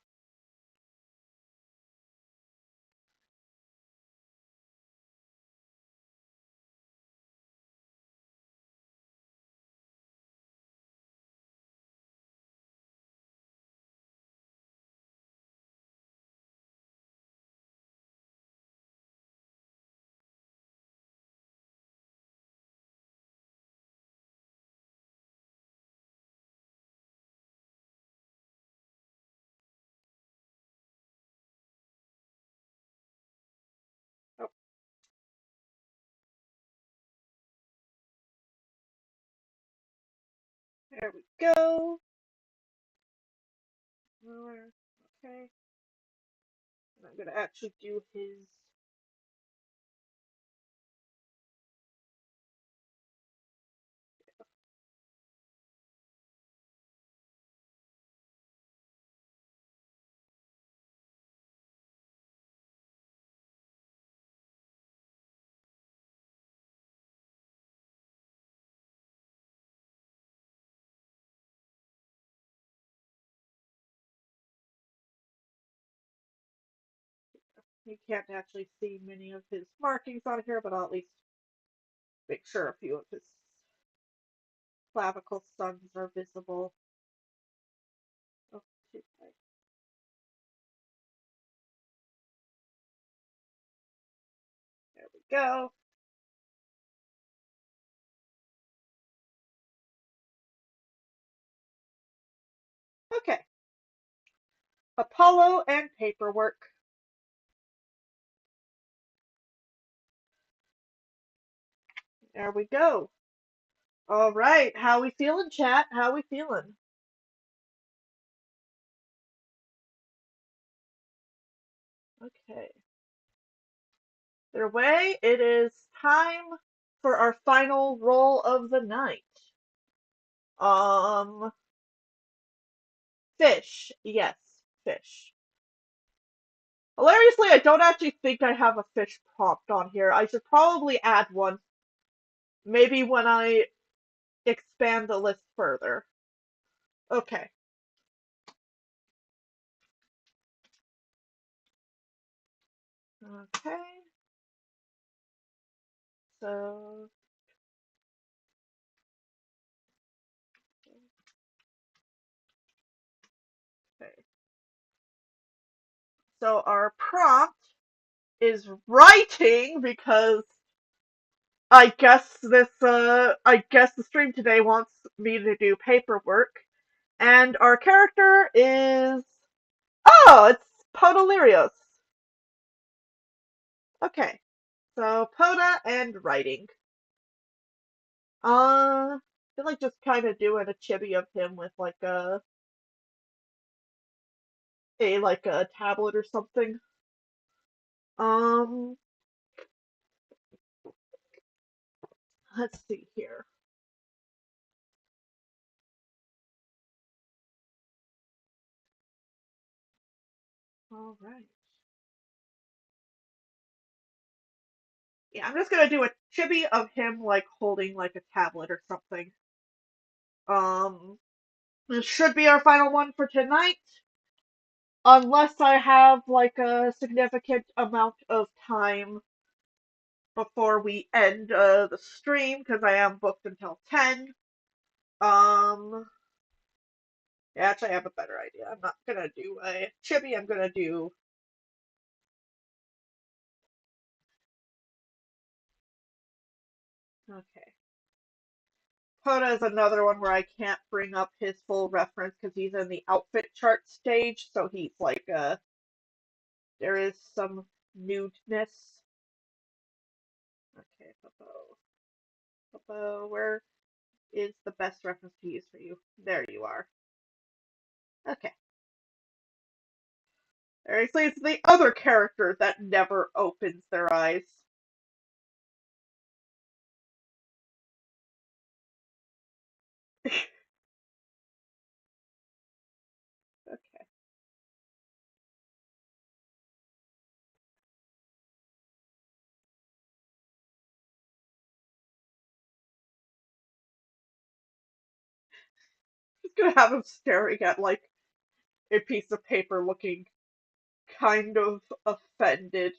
Oh, there we go. Lower. Okay. And I'm gonna actually do his. You can't actually see many of his markings on here, but I'll at least make sure a few of his clavicle studs are visible. Oh, there we go. Okay. Apollo and paperwork. There we go. All right. How we feeling, chat? How we feeling? Okay. Their way. It is time for our final roll of the night. Um, fish. Yes, fish. Hilariously, I don't actually think I have a fish prompt on here. I should probably add one. Maybe when I expand the list further. Okay. Okay. So, okay. So our prompt is writing because I guess the stream today wants me to do paperwork. And our character is oh, it's Podalirios. Okay. So Poda and writing. I feel like just kind of doing a chibi of him with like a tablet or something. Um, let's see here. All right. Yeah, I'm just gonna do a chibi of him like holding like a tablet or something. Um, this should be our final one for tonight, unless I have like a significant amount of time before we end the stream because I am booked until 10. Um, yeah, actually, I have a better idea. I'm not gonna do a chibi. I'm gonna do. Okay. Coda is another one where I can't bring up his full reference because he's in the outfit chart stage, so he's like there is some nudeness. Okay, Popo. Popo, where is the best reference to use for you? There you are. Okay. Seriously, it's the other character that never opens their eyes. Okay. just gonna have him staring at like a piece of paper looking kind of offended.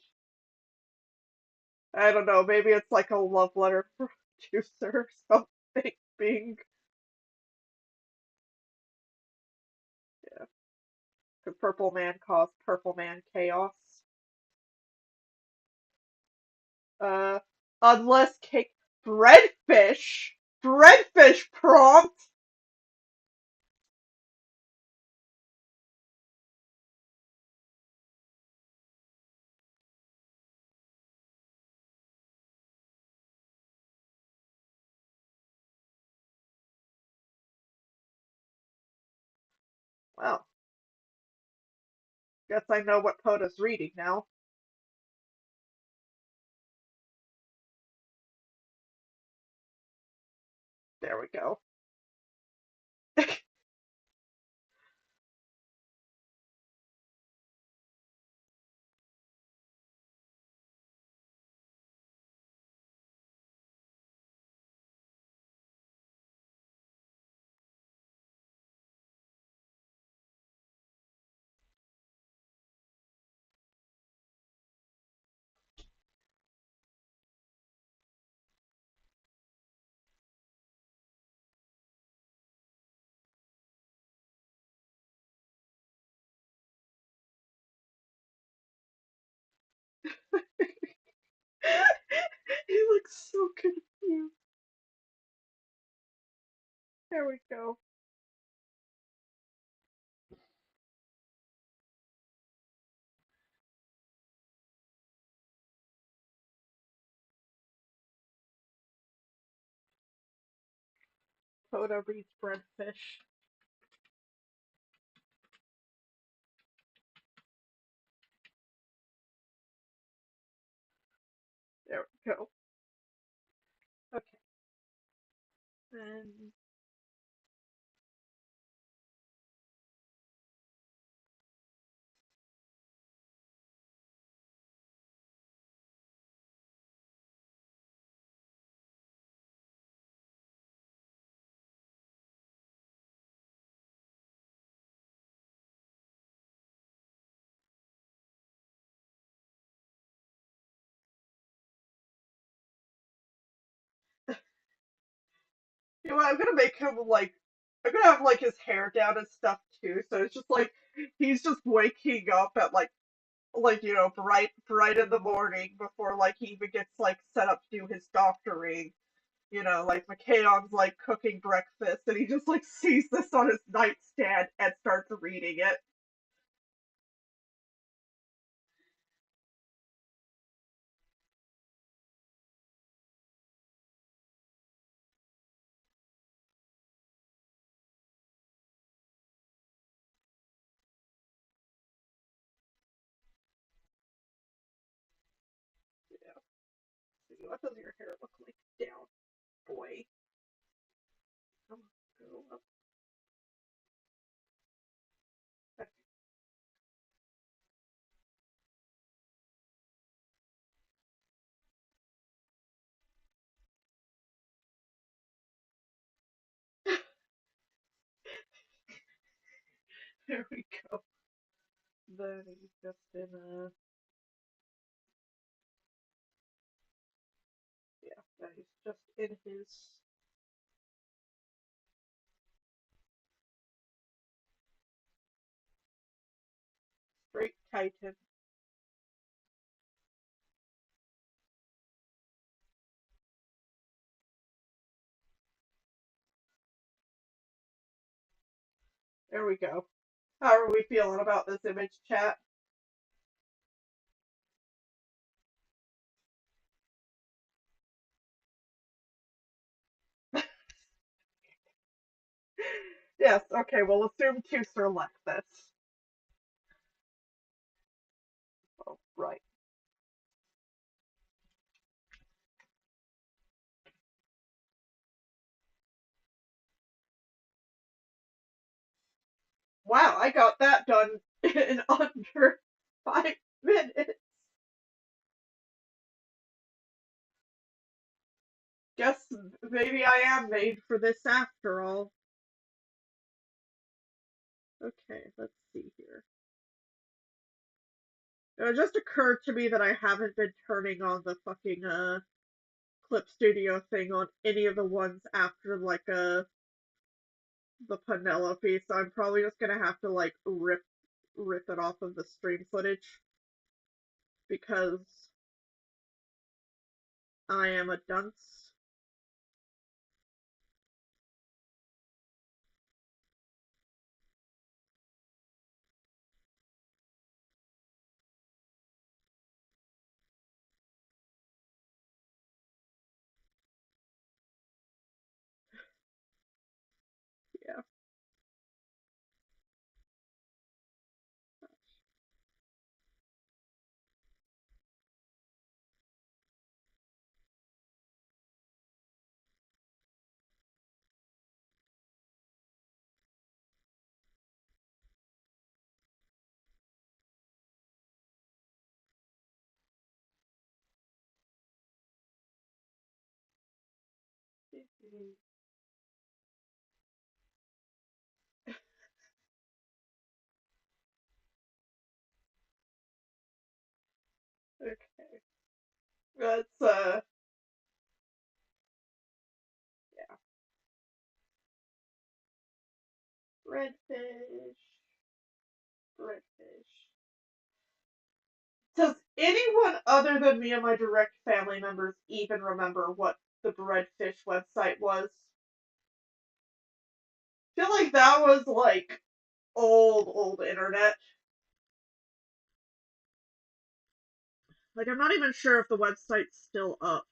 I don't know, maybe it's like a love letter from a producer or something being, yeah, could Purple Man cause Purple Man chaos? Uh, unless cake, breadfish prompt. Well, guess I know what Pota's reading now. There we go. He looks so confused. There we go. Pota reads breadfish. There we go. Okay. And you know what? I'm gonna make him like, I'm gonna have like his hair down and stuff too. So it's just like he's just waking up at like bright in the morning before like he even gets like set up to do his doctoring. Like McKayon's like cooking breakfast and he just like sees this on his nightstand and starts reading it. Yeah. See, what does your hair look like down, boy? Come on, go up. There we go. Then he's just in a, yeah, then he's just in his straight titan. There we go. How are we feeling about this image, chat? Yes, okay, we'll assume to select this. Oh, right. Wow, I got that done in under 5 minutes. Guess maybe I am made for this after all. Okay, let's see here. It just occurred to me that I haven't been turning on the fucking Clip Studio thing on any of the ones after like the Penelope, so I'm probably just gonna have to like rip it off of the stream footage because I am a dunce. Yeah. Okay. That's yeah. Redfish. Redfish. Does anyone other than me and my direct family members even remember what the Breadfish website was? I feel like that was like old internet. Like I'm not even sure if the website's still up.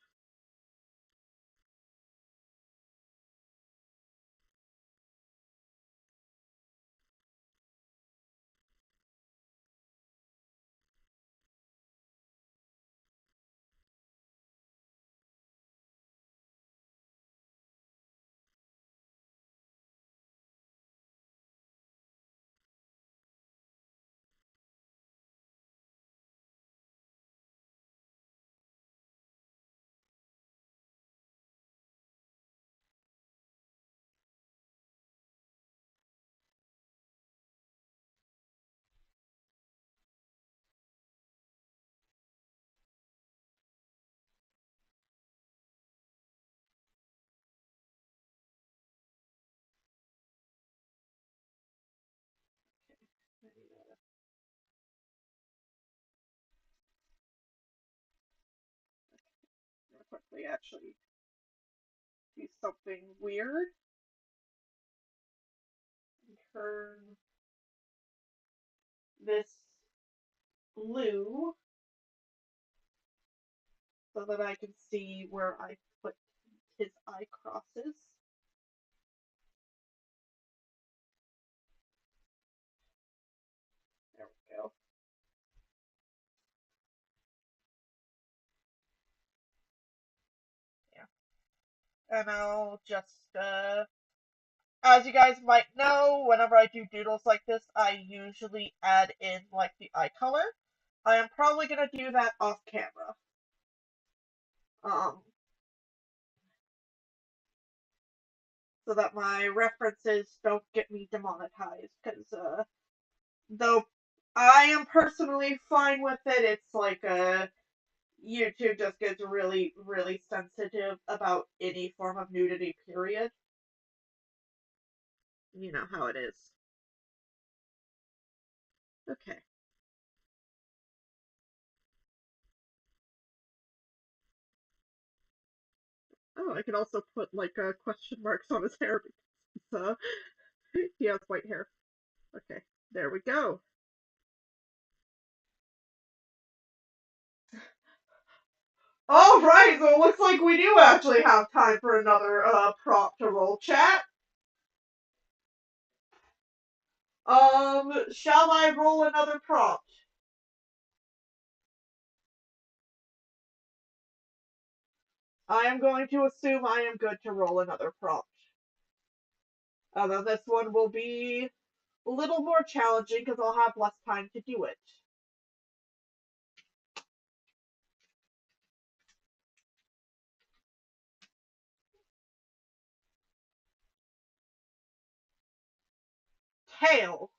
Quickly actually do something weird. And turn this blue so that I can see where I put his eye crosses. There we go. Yeah. And I'll just, as you guys might know, whenever I do doodles like this, I usually add in like the eye color. I am probably gonna do that off camera. Um, so that my references don't get me demonetized, because, though I am personally fine with it, it's like, YouTube just gets really, really sensitive about any form of nudity, period. You know how it is. Okay. Oh, I can also put like question marks on his hair because he has white hair. Okay, there we go. All right, so it looks like we do actually have time for another prompt to roll chat. Shall I roll another prompt? I am going to assume I am good to roll another prompt. Although this one will be a little more challenging because I'll have less time to do it. Tail.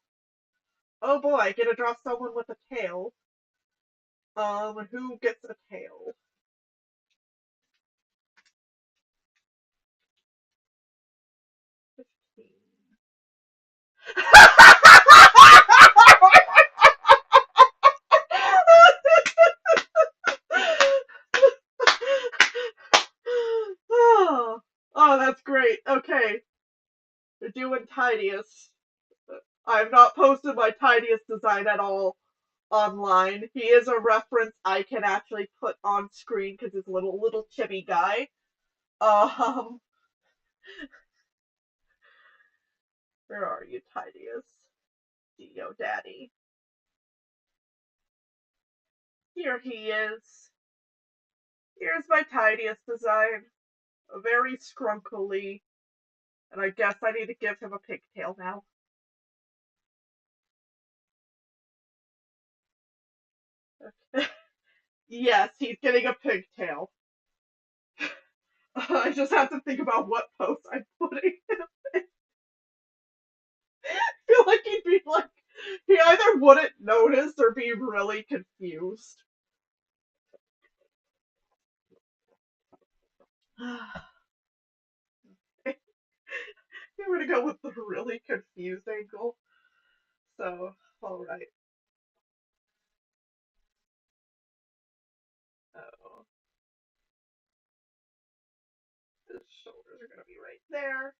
Oh boy, I get to draw someone with a tail. Who gets a tail? 15. Oh, oh, that's great. Okay, we're doing Tidius. I've not posted my Tidius design at all online. He is a reference I can actually put on screen because he's a little chibi guy. Um, where are you, Tidius? Dio Daddy. Here he is. Here's my Tidius design. A very scrunkily, and I guess I need to give him a pigtail now. Yes, he's getting a pigtail. I just have to think about what post I'm putting. I feel like he'd be like, he either wouldn't notice or be really confused. I'm gonna go with the really confused angle. So, alright. Oh, his shoulders are gonna be right there.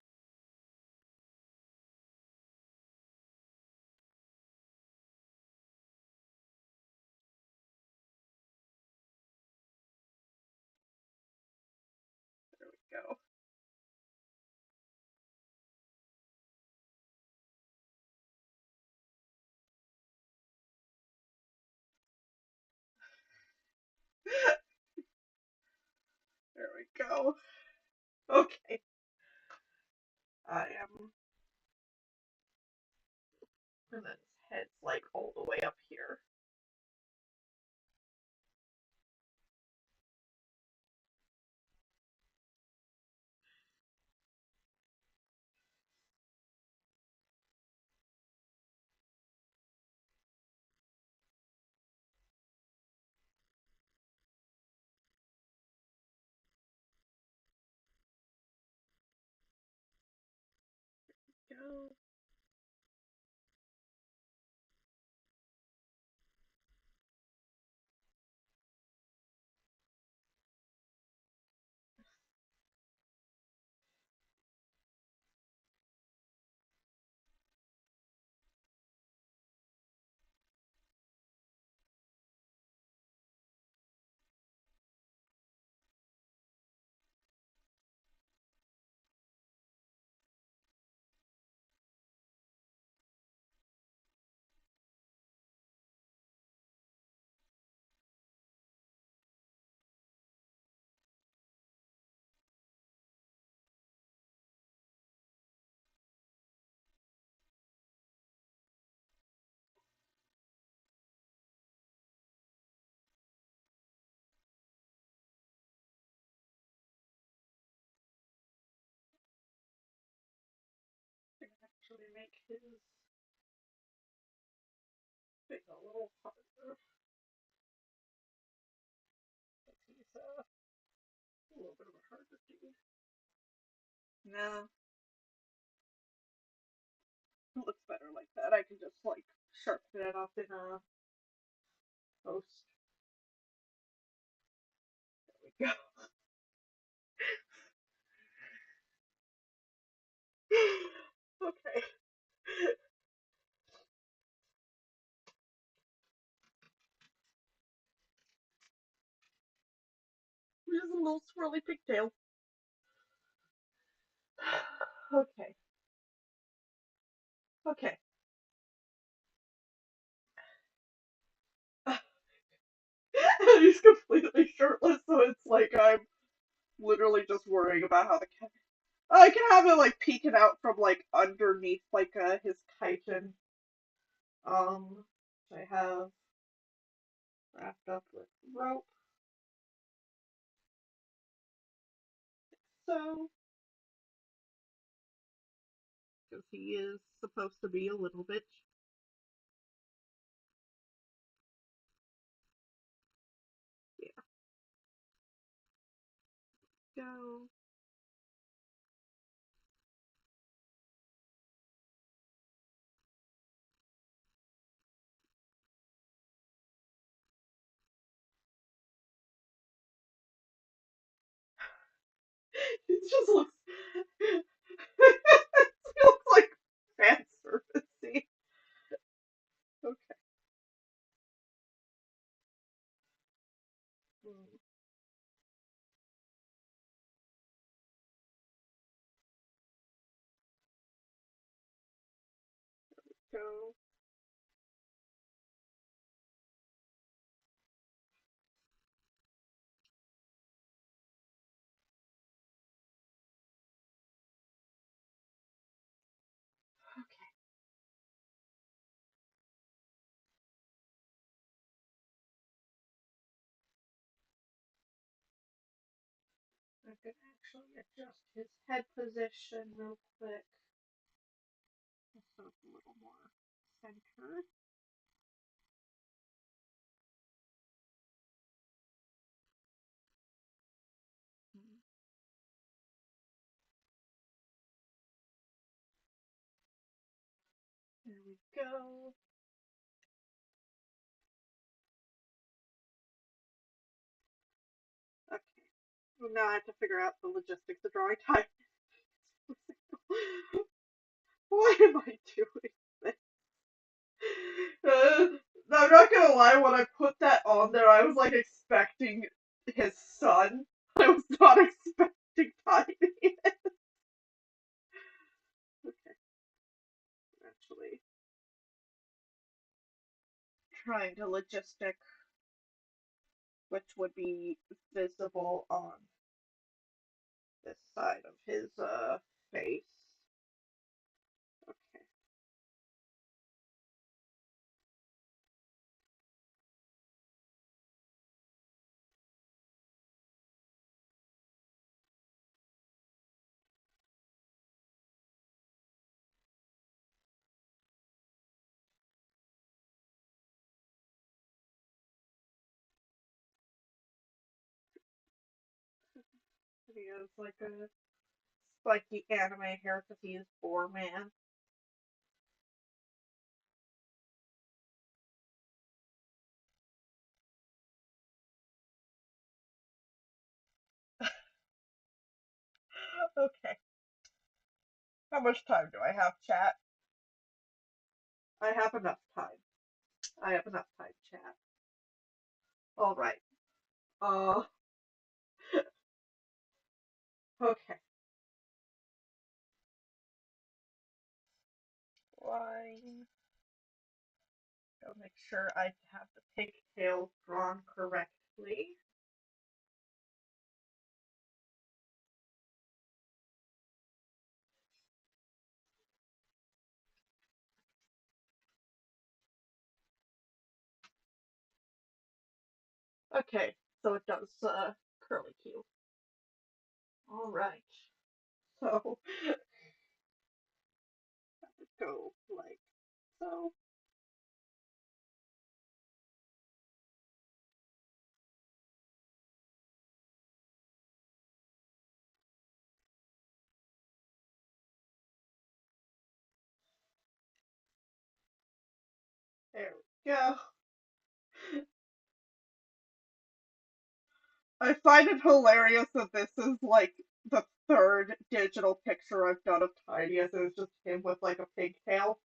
There we go. There we go. Okay. I am. And then his head's like all the way up here. Go. Actually make his thing a little harder. He's a little bit of a harder dude. No, it looks better like that. I can just like sharpen it up in a post. There we go. Okay. Here's a little swirly pigtail. Okay. Okay. He's completely shirtless, so it's like I'm literally just worrying about how the cat. I can have it like peeking out from like underneath like his chitin. Which I have wrapped up with rope. So, because he is supposed to be a little bit go. It just looks. It looks like fan servicey. Okay. Mm, go. Okay. I could actually adjust his head position real quick. So it's a little more centered. Mm, there we go. Okay. Well, now I have to figure out the logistics of drawing time. Why am I doing this? Uh, I'm not gonna lie, when I put that on there, I was like expecting his son. I was not expecting Tiny. Okay, actually trying to logistic which would be visible on this side of his face. Okay. He has like a spiky anime hair because he is poor man. Okay. How much time do I have, chat? I have enough time. I have enough time, chat. All right. Uh. Okay. Line. I'll make sure I have the pigtails drawn correctly. Okay, so it does curly Q. All right. So go like so. There we go. I find it hilarious that this is like the third digital picture I've done of Tiny, as it was just him with like a pigtail.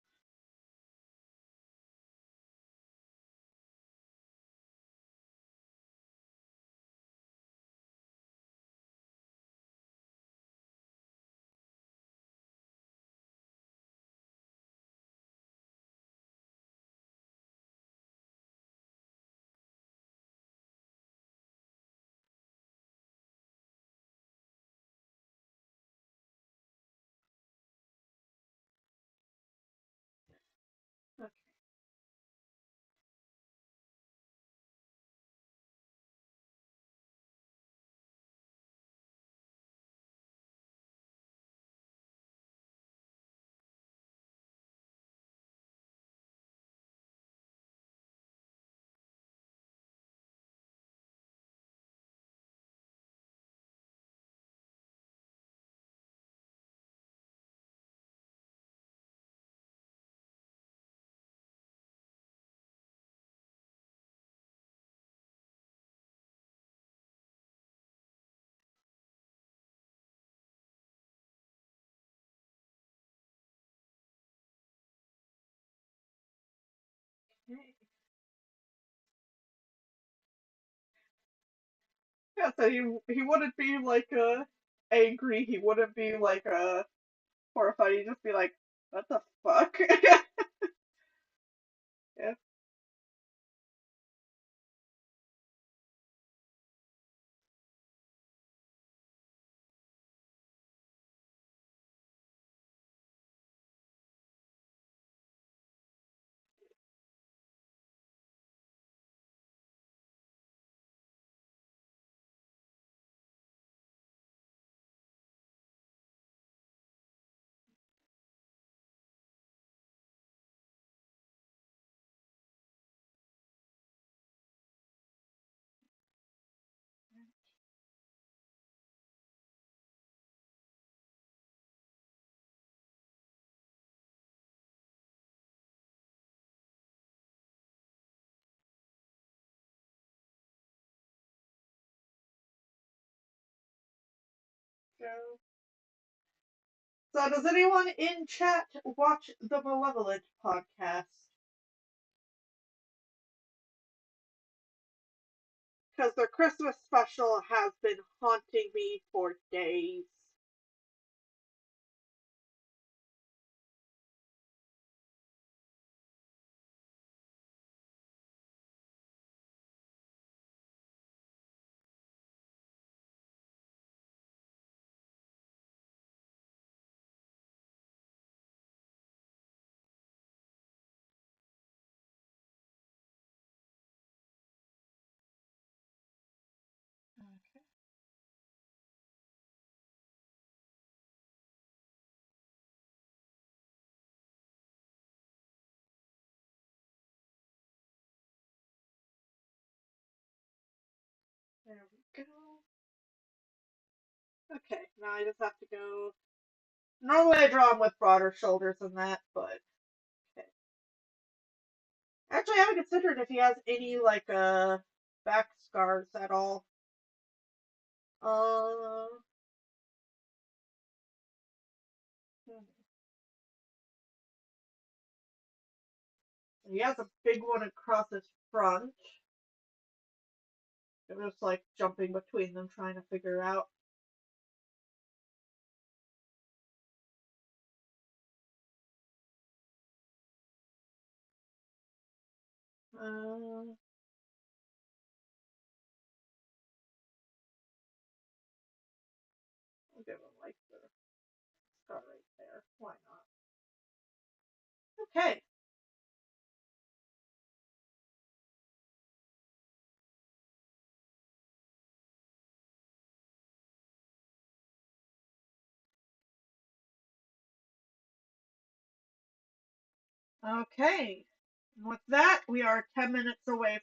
Yeah, so he wouldn't be like angry. He wouldn't be like horrified. He'd just be like, "What the fuck?" Yeah. So, so does anyone in chat watch the Malevolent podcast? Because their Christmas special has been haunting me for days. Okay, there we go. Okay, now I just have to go. Normally I draw him with broader shoulders than that, but okay. Actually, I haven't considered if he has any like back scars at all. Uh, hmm. He has a big one across his front. I'm just like jumping between them, trying to figure out. Uh, I'll give him like the scar right there. Why not? Okay. Okay. And with that, we are 10 minutes away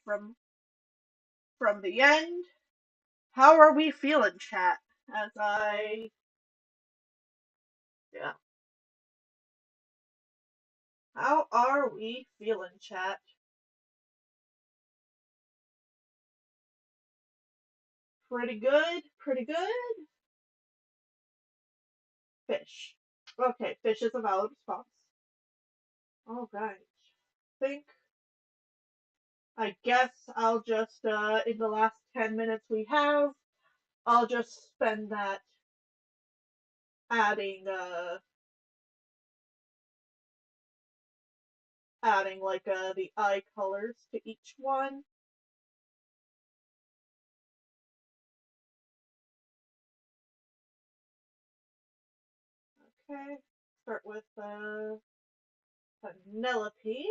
from the end. How are we feeling, chat? As I yeah. How are we feeling, chat? Pretty good. Pretty good. Fish. Okay, fish is a valid response. All right. Think I guess I'll just in the last 10 minutes we have, I'll just spend that adding adding like the eye colors to each one. Okay. Start with Penelope.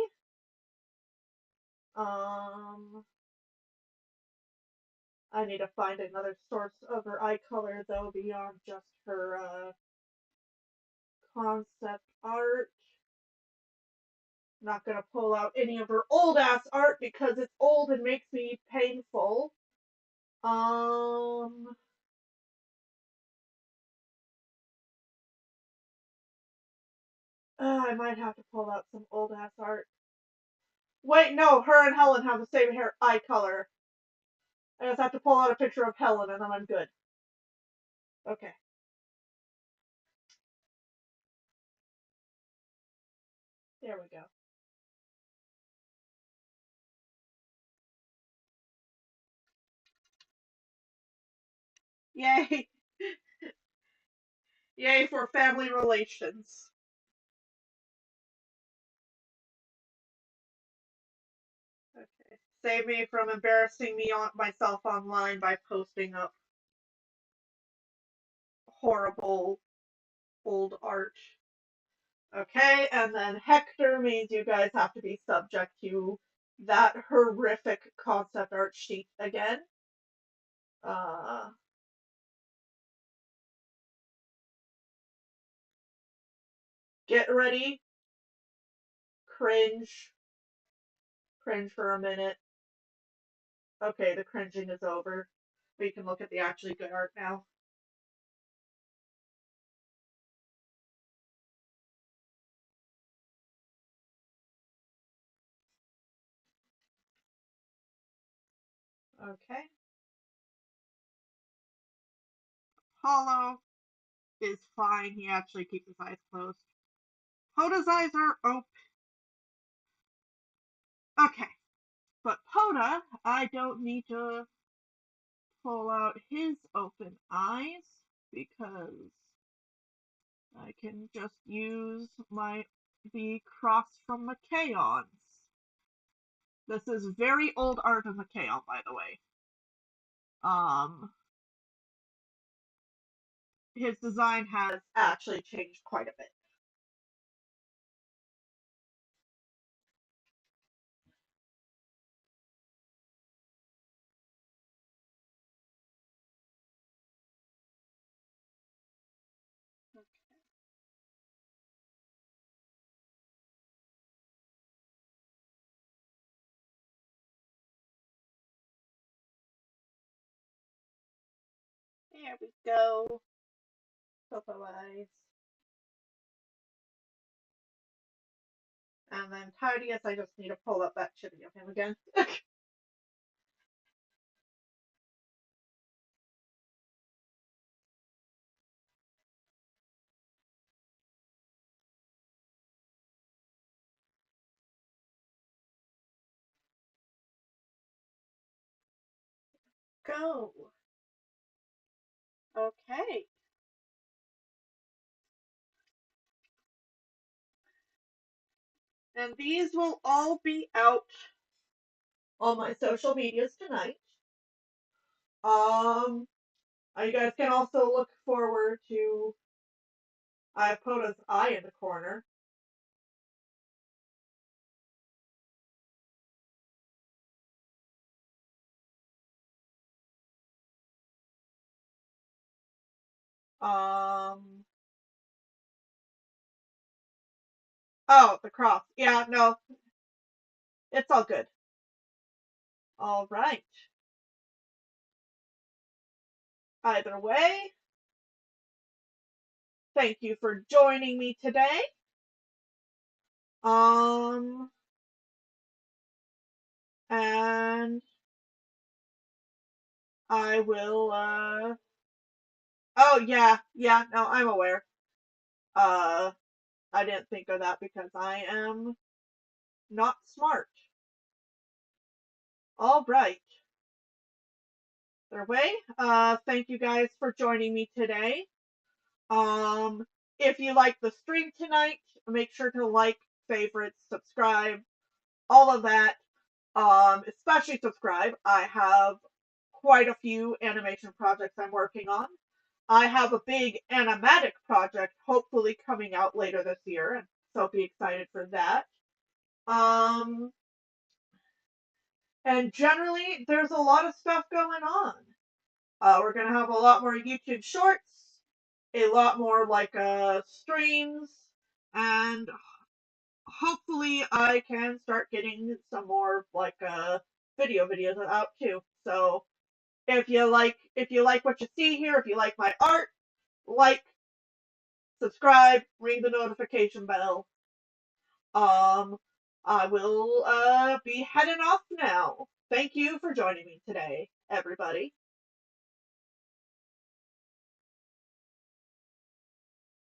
Um I need to find another source of her eye color though beyond just her concept art. Not gonna pull out any of her old ass art because it's old and makes me painful. Um, I might have to pull out some old ass art. Wait, no, her and Helen have the same hair eye color. I just have to pull out a picture of Helen and then I'm good. Okay, there we go. Yay! Yay for family relations. Okay. Save me from embarrassing me on myself online by posting up horrible old art. Okay, and then Hector means you guys have to be subject to that horrific concept art sheet again. Uh, get ready, cringe, cringe for a minute. Okay, the cringing is over. We can look at the actually good art now. Okay. Hollow is fine. He actually keeps his eyes closed. Poda's eyes are open. Okay. But Poda, I don't need to pull out his open eyes because I can just use the cross from Machaons. This is very old art of Machaon, by the way. His design has actually changed quite a bit. There we go. Popo eyes. And then Tidius, I just need to pull up that chibi of him again. Go. Okay. And these will all be out on my social medias tonight. Um, you guys can also look forward to I have Pota's eye in the corner. Um, oh, the cross. Yeah, no, it's all good. All right. Either way, thank you for joining me today. Um, and I will, oh, yeah, no, I'm aware. Uh, I didn't think of that because I am not smart. All right. Either way, thank you guys for joining me today. If you like the stream tonight, make sure to like, favorite, subscribe, all of that. Especially subscribe. I have quite a few animation projects I'm working on. I have a big animatic project hopefully coming out later this year, and so be excited for that. Um, and generally, there's a lot of stuff going on. We're gonna have a lot more YouTube shorts, a lot more streams, and hopefully I can start getting some more videos out too. So if you like what you see here, if you like my art, like, subscribe, ring the notification bell. Um, I will be heading off now. Thank you for joining me today, everybody.